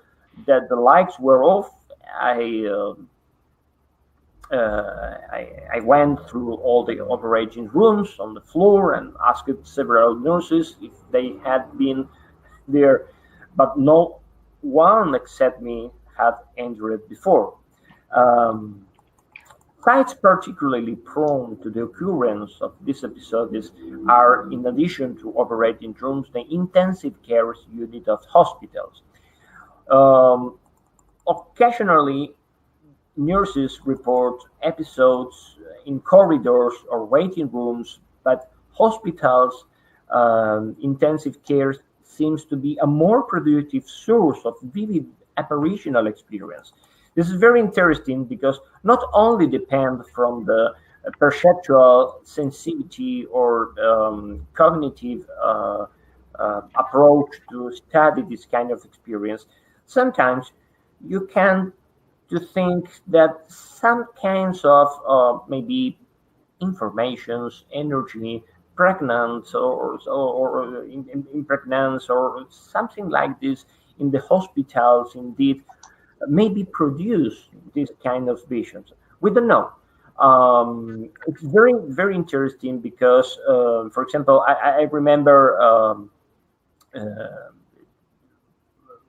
that the lights were off. I went through all the operating rooms on the floor and asked several nurses if they had been there, but no one except me had entered before. Um, Sites particularly prone to the occurrence of these episodes are, in addition to operating rooms, the intensive care unit of hospitals. Um, Occasionally, nurses report episodes in corridors or waiting rooms, but hospitals' intensive care seems to be a more productive source of vivid apparitional experience. This is very interesting because not only depend from the perceptual sensitivity or cognitive approach to study this kind of experience. Sometimes you can to think that some kinds of maybe informations, energy, pregnant or impregnance or something like this in the hospitals indeed maybe produce this kind of visions. We don't know. It's very, very interesting because, for example, I remember uh,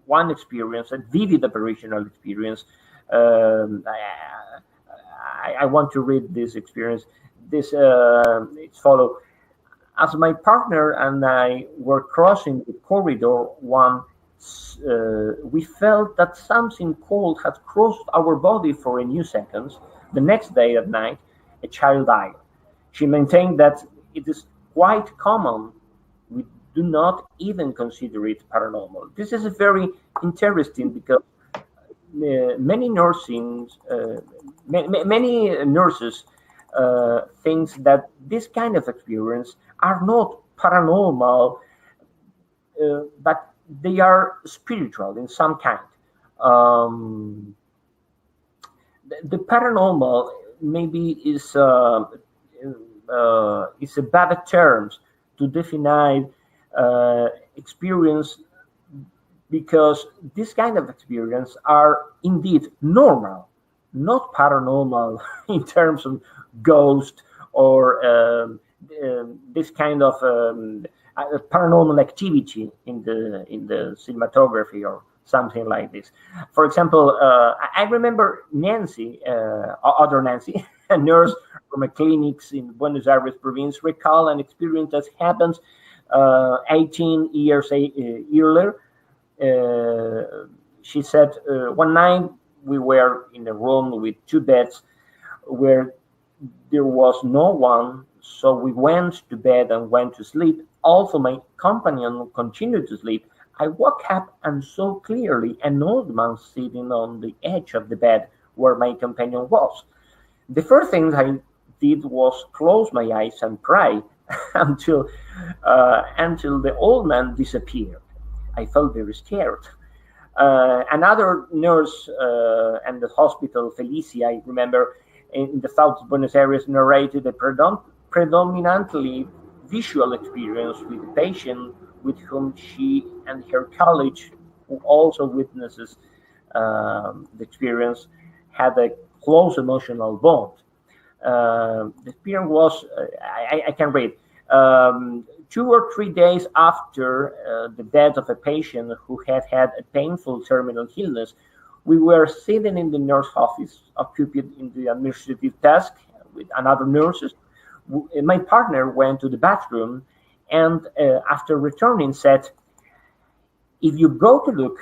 one experience, a vivid operational experience. Um, I want to read this experience. This it's follow. As my partner and I were crossing the corridor, we felt that something cold had crossed our body for a few seconds. The next day at night, a child died. She maintained that it is quite common. We do not even consider it paranormal. This is very interesting because many nurses thinks that this kind of experience are not paranormal, but they are spiritual in some kind. Um, the paranormal maybe is a bad term to define experience because this kind of experience are indeed normal, not paranormal in terms of ghost or this kind of paranormal activity in the cinematography or something like this. For example, I remember Nancy, other Nancy, a nurse from a clinics in Buenos Aires province, recall an experience that happened 18 years earlier. She said one night we were in a room with two beds where there was no one, so we went to bed and went to sleep. Also, my companion continued to sleep. I woke up and saw clearly an old man sitting on the edge of the bed where my companion was. The first thing I did was close my eyes and pray until the old man disappeared. I felt very scared. Another nurse at the hospital, Felicia, I remember, in the south of Buenos Aires, narrated a predominantly visual experience with a patient with whom she and her colleague, who also witnesses the experience, had a close emotional bond. The experience was, I can read, 2 or 3 days after the death of a patient who had had a painful terminal illness, we were sitting in the nurse office, occupied in the administrative task with another nurses. My partner went to the bathroom and after returning said, if you go to look,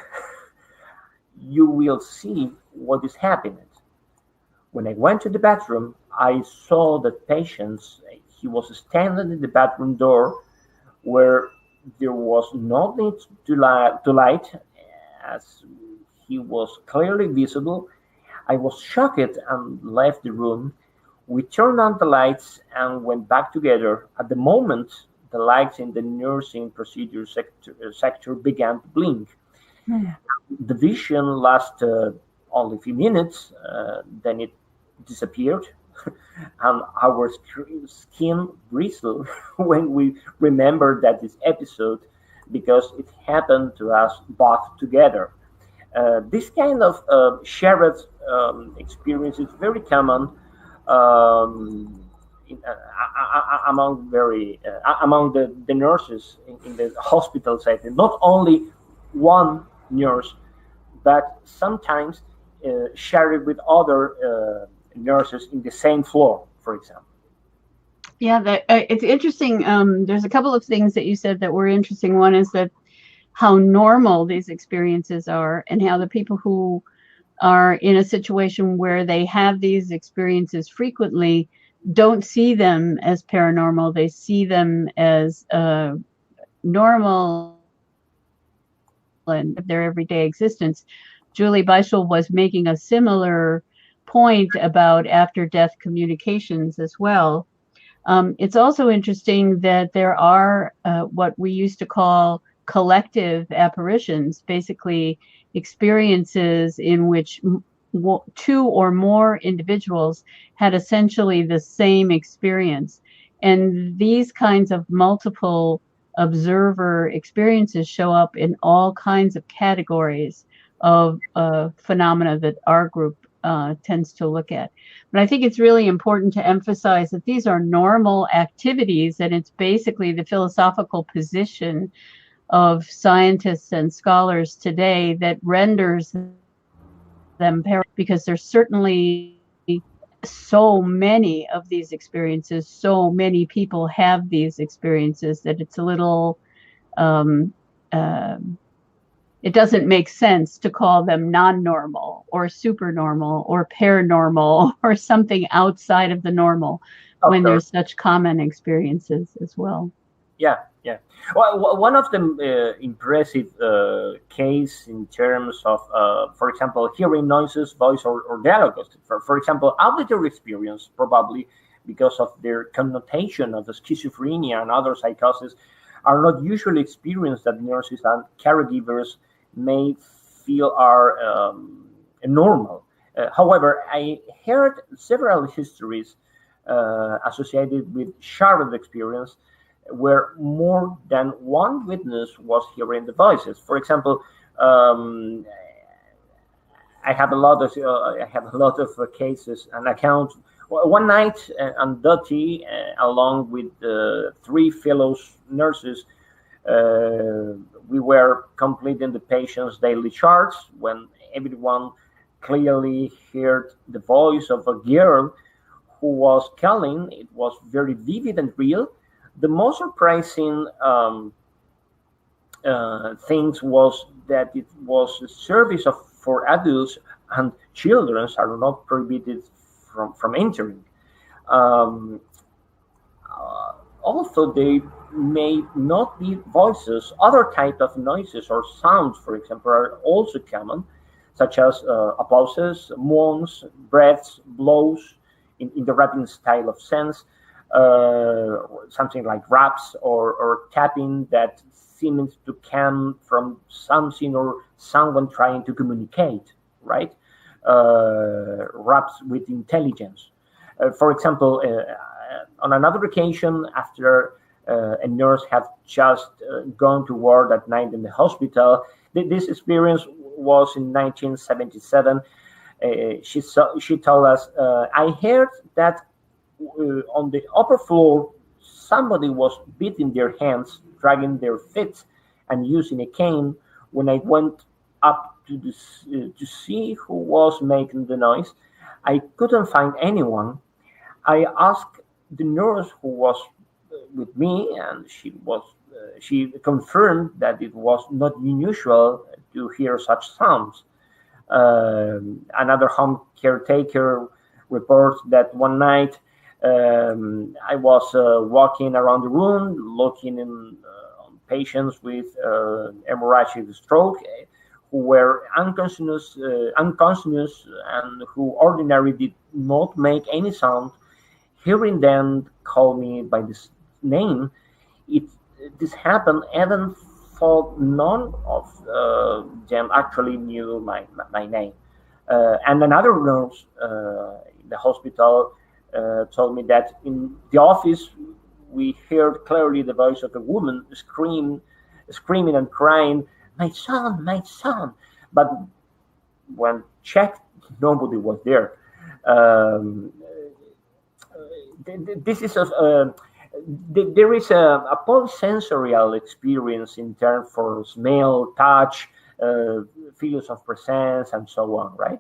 you will see what is happening. When I went to the bathroom, I saw that he was standing in the bathroom door where there was no need to light, as he was clearly visible. I was shocked and left the room. We turned on the lights and went back together. At the moment, the lights in the nursing procedure sector began to blink. Mm. The vision lasted only a few minutes, then it disappeared, and our skin bristled when we remembered that this episode because it happened to us both together. This kind of shared experience is very common among the nurses in the hospital setting. Not only one nurse, but sometimes shared with other nurses in the same floor, for example. Yeah, it's interesting. There's a couple of things that you said that were interesting. One is that how normal these experiences are, and how the people who are in a situation where they have these experiences frequently don't see them as paranormal. They see them as normal and their everyday existence. Julie Beischel was making a similar point about after-death communications as well. It's also interesting that there are what we used to call collective apparitions, basically experiences in which two or more individuals had essentially the same experience. And these kinds of multiple observer experiences show up in all kinds of categories of phenomena that our group tends to look at. But I think it's really important to emphasize that these are normal activities, and it's basically the philosophical position of scientists and scholars today that renders them because there's certainly so many of these experiences, so many people have these experiences that it's a little it doesn't make sense to call them non-normal or supernormal or paranormal or something outside of the normal when there's such common experiences as well. Yeah. Well, one of the impressive case in terms of, for example, hearing noises, voice, or dialogue. For example, auditory experience, probably because of their connotation of the schizophrenia and other psychosis, are not usually experienced that nurses and caregivers may feel are normal. However, I heard several histories associated with shared experience where more than one witness was hearing the voices. For example, I have a lot of cases and accounts. One night on duty, along with three fellow nurses, we were completing the patient's daily charts when everyone clearly heard the voice of a girl who was calling. It was very vivid and real. The most surprising things was that it was a service for adults, and children are not prohibited from entering. Also, they may not be voices. Other type of noises or sounds, for example, are also common, such as applauses, moans, breaths, blows, in the rapping style of sense, something like raps or tapping that seems to come from something or someone trying to communicate, right? Raps with intelligence. For example, on another occasion, after a nurse had just gone to work at night in the hospital, this experience was in 1977. She told us, I heard that on the upper floor, somebody was beating their hands, dragging their feet, and using a cane. When I went up to see who was making the noise, I couldn't find anyone. I asked the nurse who was with me, and she confirmed that it was not unusual to hear such sounds. Another home caretaker reports that one night I was walking around the room, looking in patients with hemorrhagic stroke who were unconscious and who ordinarily did not make any sound. Hearing them call me by this name, this happened even though none of them actually knew my name. And another nurse in the hospital told me that in the office we heard clearly the voice of a woman screaming and crying, my son. But when checked, nobody was there. This is there is a polysensorial experience in terms for smell, touch, feelings of presence, and so on, right?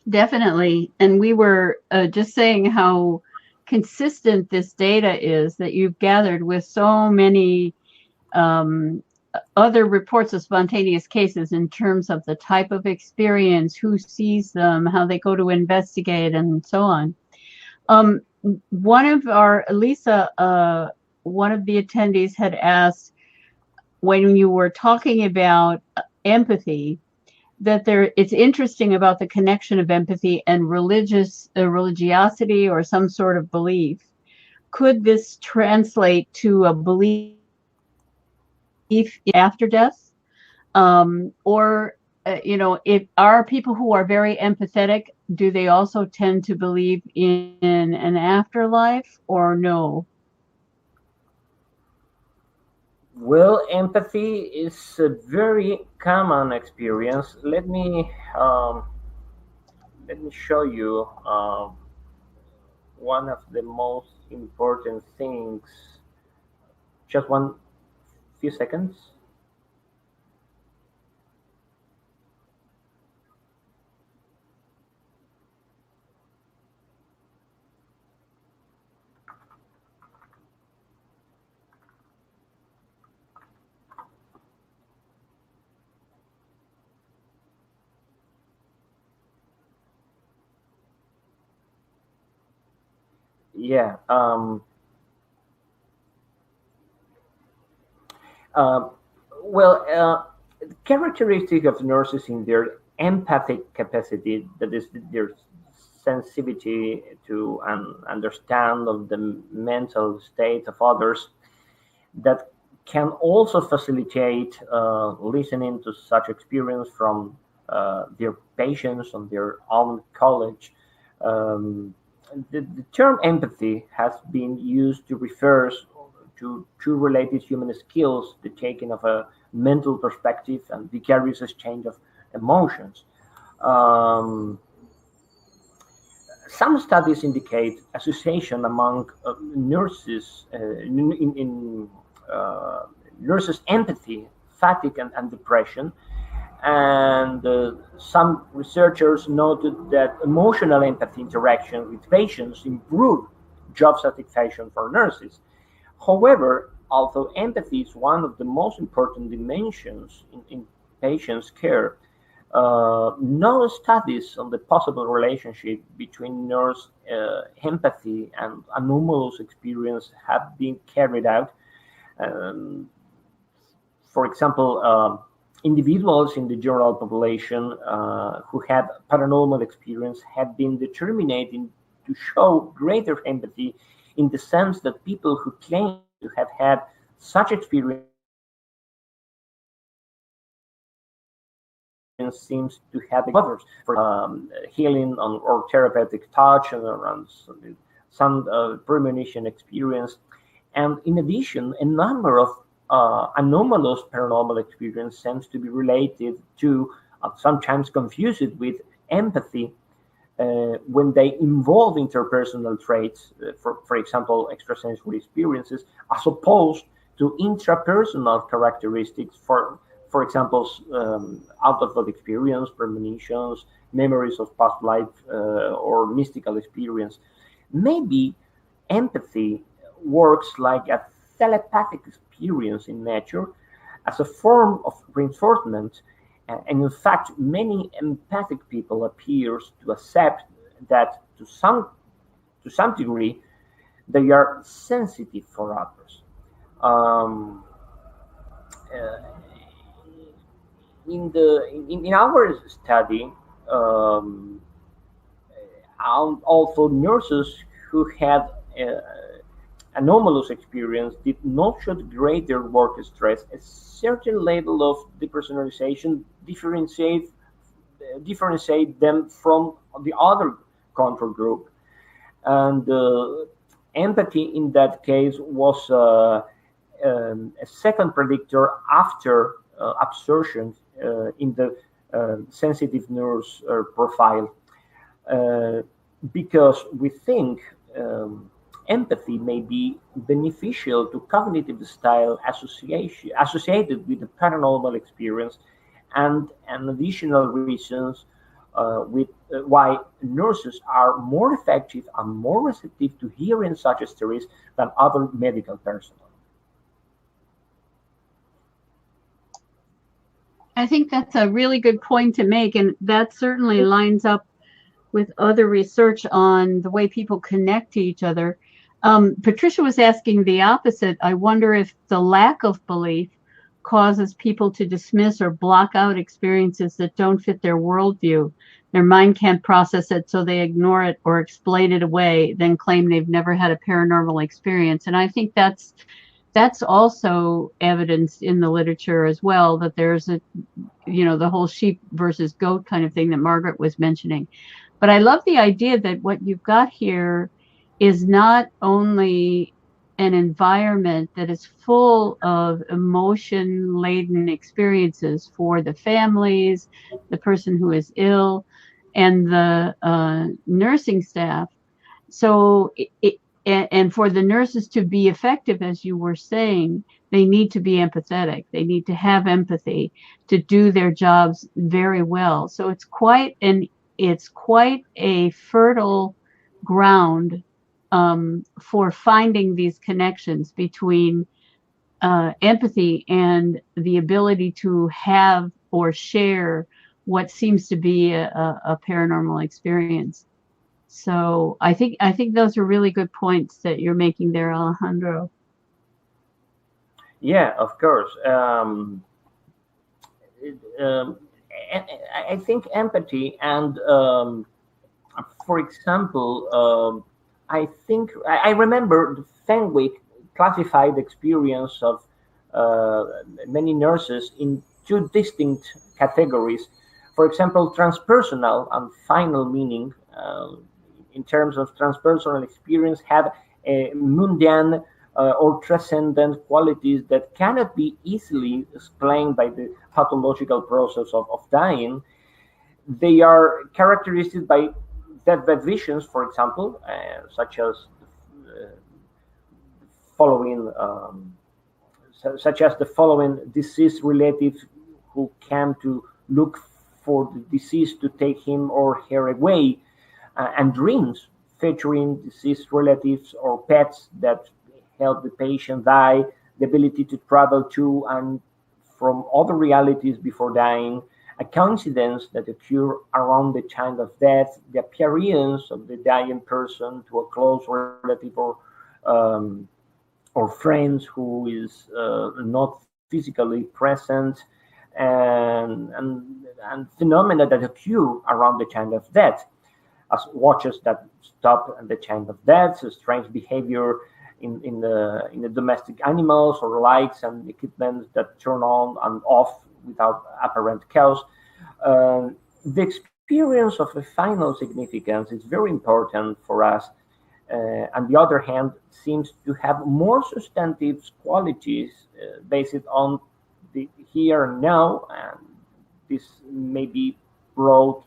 Definitely. And we were just saying how consistent this data is that you've gathered with so many other reports of spontaneous cases in terms of the type of experience, who sees them, how they go to investigate, and so on. One of our, Lisa one of the attendees had asked, when you were talking about empathy, that it's interesting about the connection of empathy and religiosity or some sort of belief. Could this translate to a belief after death? Or if are people who are very empathetic, do they also tend to believe in an afterlife or no? Well, empathy is a very common experience. Let me show you one of the most important things. Just one few seconds. Yeah. Um, well, the characteristic of nurses in their empathic capacity, that is, their sensitivity to understand of the mental state of others, that can also facilitate listening to such experience from their patients on their own college. Um, the term empathy has been used to refer to two related human skills, the taking of a mental perspective and vicarious exchange of emotions. Um, some studies indicate association among nurses in nurses' empathy, fatigue, and depression. And some researchers noted that emotional empathy interaction with patients improved job satisfaction for nurses. However, although empathy is one of the most important dimensions in patients' care, no studies on the possible relationship between nurse empathy and anomalous experience have been carried out. Um, for example, individuals in the general population who had paranormal experience have been determined to show greater empathy, in the sense that people who claim to have had such experience seems to have others for healing or therapeutic touch and some premonition experience. And in addition, a number of anomalous paranormal experience seems to be related to, sometimes confused with empathy, when they involve interpersonal traits, for example, extrasensory experiences, as opposed to intrapersonal characteristics, for example, out-of-body experience, premonitions, memories of past life, or mystical experience. Maybe empathy works like a telepathic experience in nature, as a form of reinforcement. And in fact, many empathic people appears to accept that to some degree they are sensitive for others. Um, uh, in our study, um, also nurses who had uh, anomalous experience did not show greater work stress. A certain level of depersonalization differentiate them from the other control group. And empathy in that case was a second predictor after absorption in the sensitive nurse profile, uh, because we think empathy may be beneficial to cognitive style association associated with the paranormal experience, and additional reasons with why nurses are more effective and more receptive to hearing such stories than other medical personnel. I think that's a really good point to make, and that certainly lines up with other research on the way people connect to each other. Patricia was asking the opposite. I wonder if the lack of belief causes people to dismiss or block out experiences that don't fit their worldview. Their mind can't process it, so they ignore it or explain it away, then claim they've never had a paranormal experience. And I think that's also evidenced in the literature as well, that there's a, the whole sheep versus goat kind of thing that Margaret was mentioning. But I love the idea that what you've got here is not only an environment that is full of emotion-laden experiences for the families, the person who is ill, and the nursing staff. So, and for the nurses to be effective, as you were saying, they need to be empathetic. They need to have empathy to do their jobs very well. So it's quite a fertile ground for finding these connections between empathy and the ability to have or share what seems to be a paranormal experience. So I think those are really good points that you're making there, Alejandro. Yeah, of course. I think empathy and, for example, I remember Fenwick classified the experience of many nurses in two distinct categories. For example, transpersonal and final meaning. In terms of transpersonal experience, have a mundane or transcendent qualities that cannot be easily explained by the pathological process of dying. They are characterized by deathbed visions, for example, such as uh, following, such as the following deceased relatives who came to look for the deceased to take him or her away, and dreams featuring deceased relatives or pets that help the patient die, the ability to travel to and from other realities before dying, a coincidence that occur around the time of death, the appearance of the dying person to a close relative um, or friends who is not physically present, and phenomena that occur around the time of death, as watches that stop at the time of death, strange behavior in the domestic animals, or lights and equipment that turn on and off without apparent cause. The experience of a final significance is very important for us. On the other hand, seems to have more substantive qualities based on the here and now, and this may be brought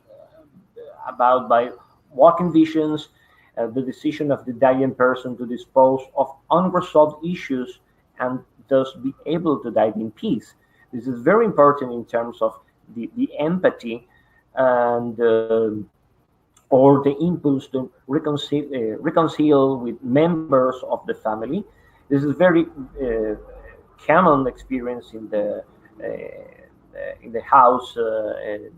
about by walking visions, the decision of the dying person to dispose of unresolved issues and thus be able to die in peace. This is very important in terms of the empathy and or the impulse to reconcile with members of the family. This is very common experience in the house,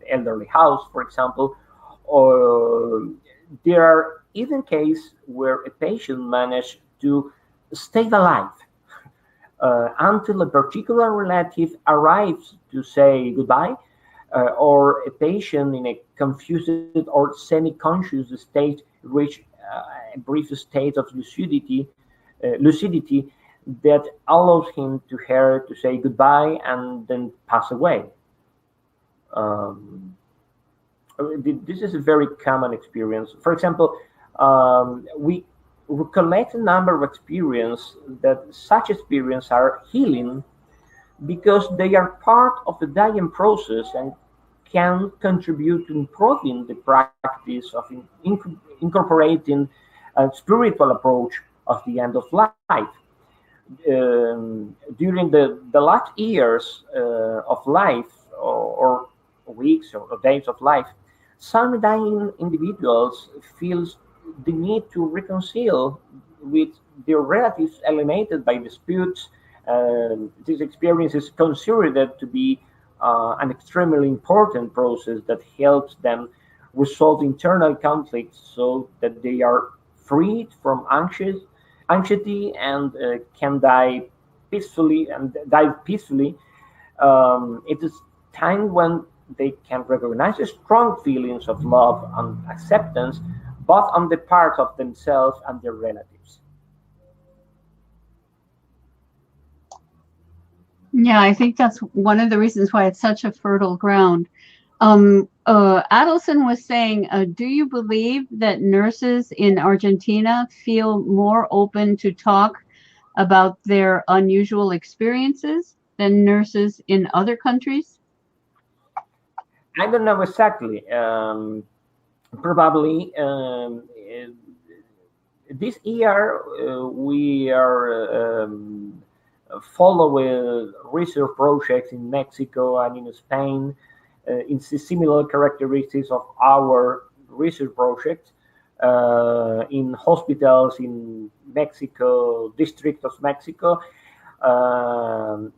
elderly house, for example, or there are even cases where a patient managed to stay alive until a particular relative arrives to say goodbye, or a patient in a confused or semi-conscious state reach a brief state of lucidity that allows him to her to say goodbye and then pass away. Um, this is a very common experience. For example, we collect a number of experiences that such experiences are healing because they are part of the dying process and can contribute to improving the practice of incorporating a spiritual approach of the end of life. During the last years of life, or weeks or days of life, some dying individuals feel the need to reconcile with their relatives alienated by disputes. This experience is considered to be an extremely important process that helps them resolve internal conflicts so that they are freed from anxiety and can die peacefully and die peacefully. It is time when they can recognize the strong feelings of love and acceptance, both on the part of themselves and their relatives. Yeah, I think that's one of the reasons why it's such a fertile ground. Adelson was saying, do you believe that nurses in Argentina feel more open to talk about their unusual experiences than nurses in other countries? I don't know exactly. Probably this year we are following research projects in Mexico and in Spain in similar characteristics of our research projects in hospitals in Mexico, District of Mexico, um,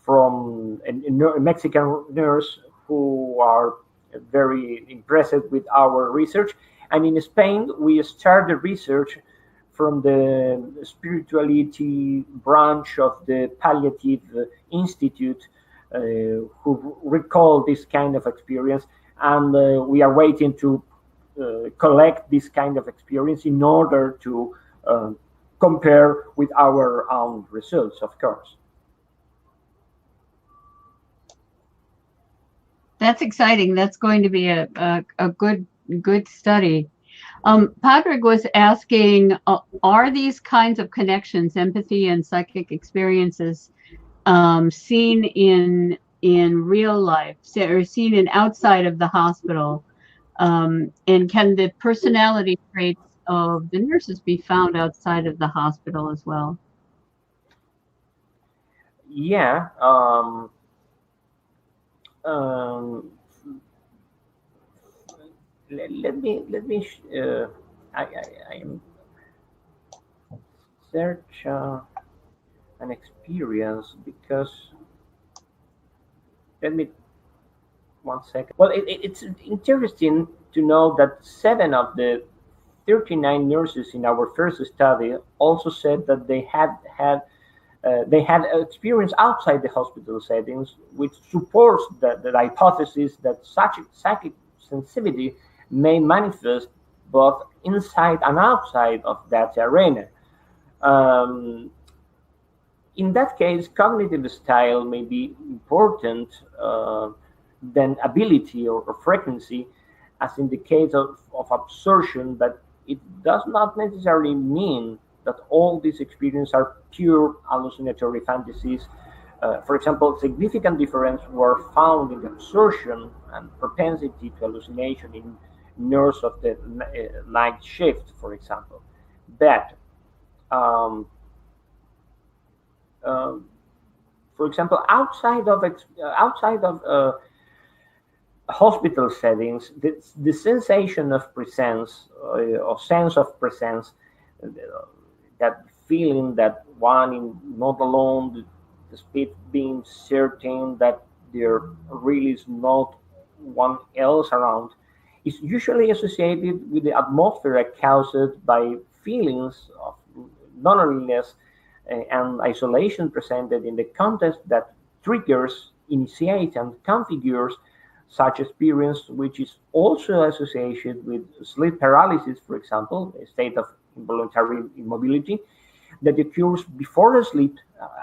from a Mexican nurse who are very impressed with our research. And in Spain, we started research from the spirituality branch of the Palliative Institute, who recall this kind of experience. And we are waiting to collect this kind of experience in order to compare with our own results, of course. That's exciting. That's going to be a good study. Patrick was asking, are these kinds of connections, empathy and psychic experiences, seen in real life, or seen in outside of the hospital? And can the personality traits of the nurses be found outside of the hospital as well? Yeah. Um, let me I am search an experience because let me 1 second. Well, it's interesting to know that 7 of the 39 nurses in our first study also said that they had experience outside the hospital settings, which supports the hypothesis that such psychic sensitivity may manifest both inside and outside of that arena. Um, in that case, cognitive style may be important than ability or frequency, as in the case of absorption, but it does not necessarily mean that all these experiences are pure hallucinatory fantasies. For example, significant difference were found in the absorption and propensity to hallucination in nurse of the night shift, for example. But um, um, for example, outside of hospital settings, the sensation of presence or sense of presence, uh, that feeling that one is not alone, the speed being certain that there really is not one else around, is usually associated with the atmosphere caused by feelings of loneliness and isolation presented in the context that triggers, initiate, and configures such experience, which is also associated with sleep paralysis, for example, a state of involuntary immobility that occurs before sleep,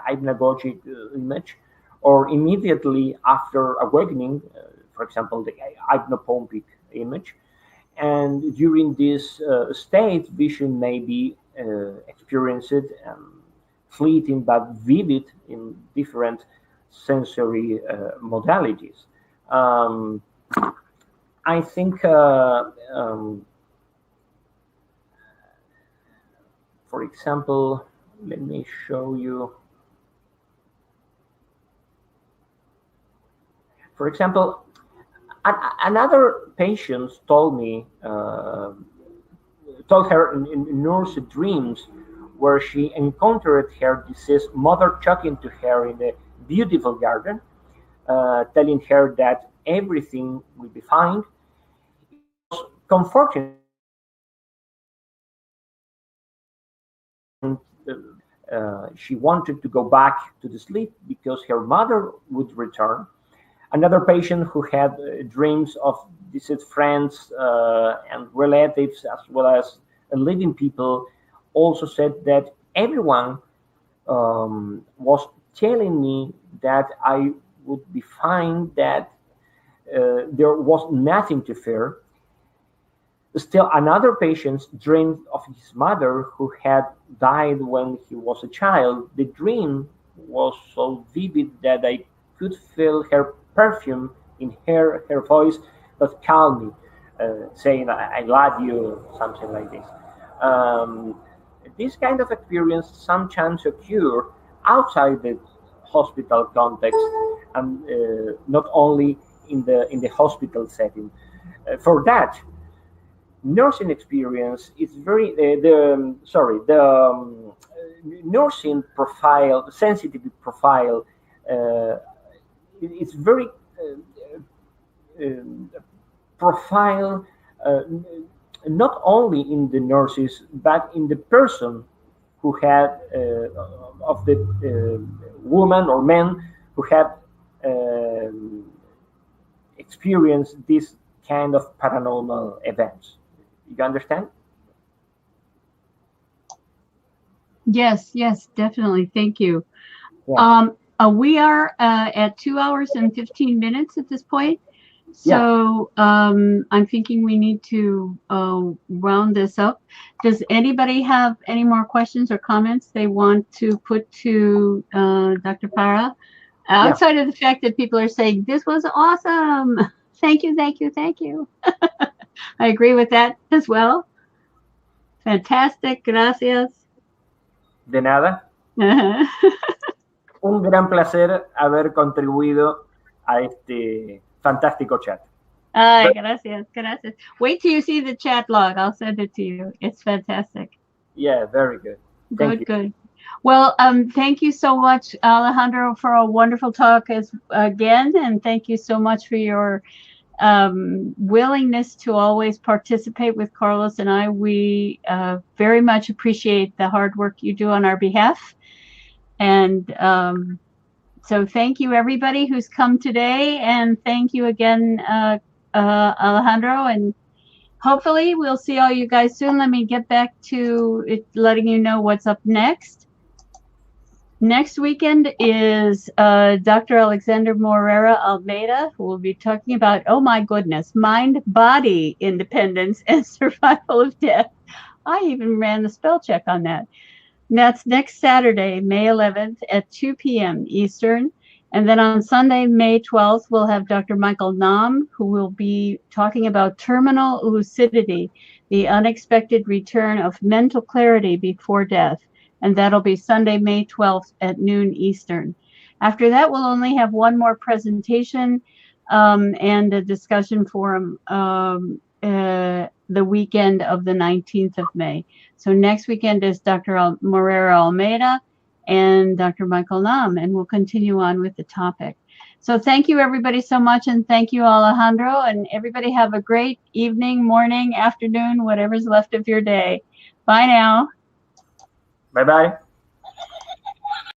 hypnagogic image, or immediately after awakening, for example, the hypnopompic image. And during this state, vision may be experienced fleeting but vivid in different sensory modalities. Um, I think, for example, let me show you. For example, another patient told me, told her in nurse dreams where she encountered her deceased mother talking to her in a beautiful garden, telling her that everything will be fine. It was comforting she wanted to go back to the sleep because her mother would return. Another patient who had dreams of distant friends and relatives, as well as living people, also said that everyone was telling me that I would be fine, that there was nothing to fear. Still, another patient dreamed of his mother who had died when he was a child. The dream was so vivid that I could feel her perfume in her voice that called me, saying, I love you, something like this. Um, this kind of experience sometimes occur outside the hospital context and not only in the hospital setting. For that, nursing experience is very the nursing profile, the sensitivity profile, uh, it's very profile, uh, not only in the nurses but in the person who had of the woman or men who had um, experienced this kind of paranormal events. You understand? Yes, yes, definitely. Thank you. Yeah. We are at 2 hours and 15 minutes at this point. Yeah. So I'm thinking we need to round this up. Does anybody have any more questions or comments they want to put to Dr. Para? Yeah. Outside of the fact that people are saying, this was awesome. Thank you, thank you, thank you. I agree with that as well. Fantastic. Gracias. De nada. Un gran placer haber contribuido a este fantástico chat. Ay, gracias, gracias. Wait till you see the chat log. I'll send it to you. It's fantastic. Yeah, very good. Thank you. Good. Well, thank you so much, Alejandro, for a wonderful talk again, and thank you so much for your willingness to always participate with Carlos and I. We very much appreciate the hard work you do on our behalf. And so thank you, everybody who's come today. And thank you again, Alejandro. And hopefully we'll see all you guys soon. Let me get back to it, letting you know what's up next. Next weekend is Dr. Alexander Morera Almeida, who will be talking about, oh my goodness, mind-body independence and survival of death. I even ran the spell check on that. And that's next Saturday, May 11th at 2 p.m. Eastern. And then on Sunday, May 12th, we'll have Dr. Michael Nam, who will be talking about terminal lucidity, the unexpected return of mental clarity before death. And that'll be Sunday, May 12th at noon Eastern. After that, we'll only have one more presentation and a discussion forum the weekend of the 19th of May. So next weekend is Dr. Morera Almeida and Dr. Michael Nam, and we'll continue on with the topic. So thank you, everybody, so much, and thank you, Alejandro, and everybody have a great evening, morning, afternoon, whatever's left of your day. Bye now. Bye-bye.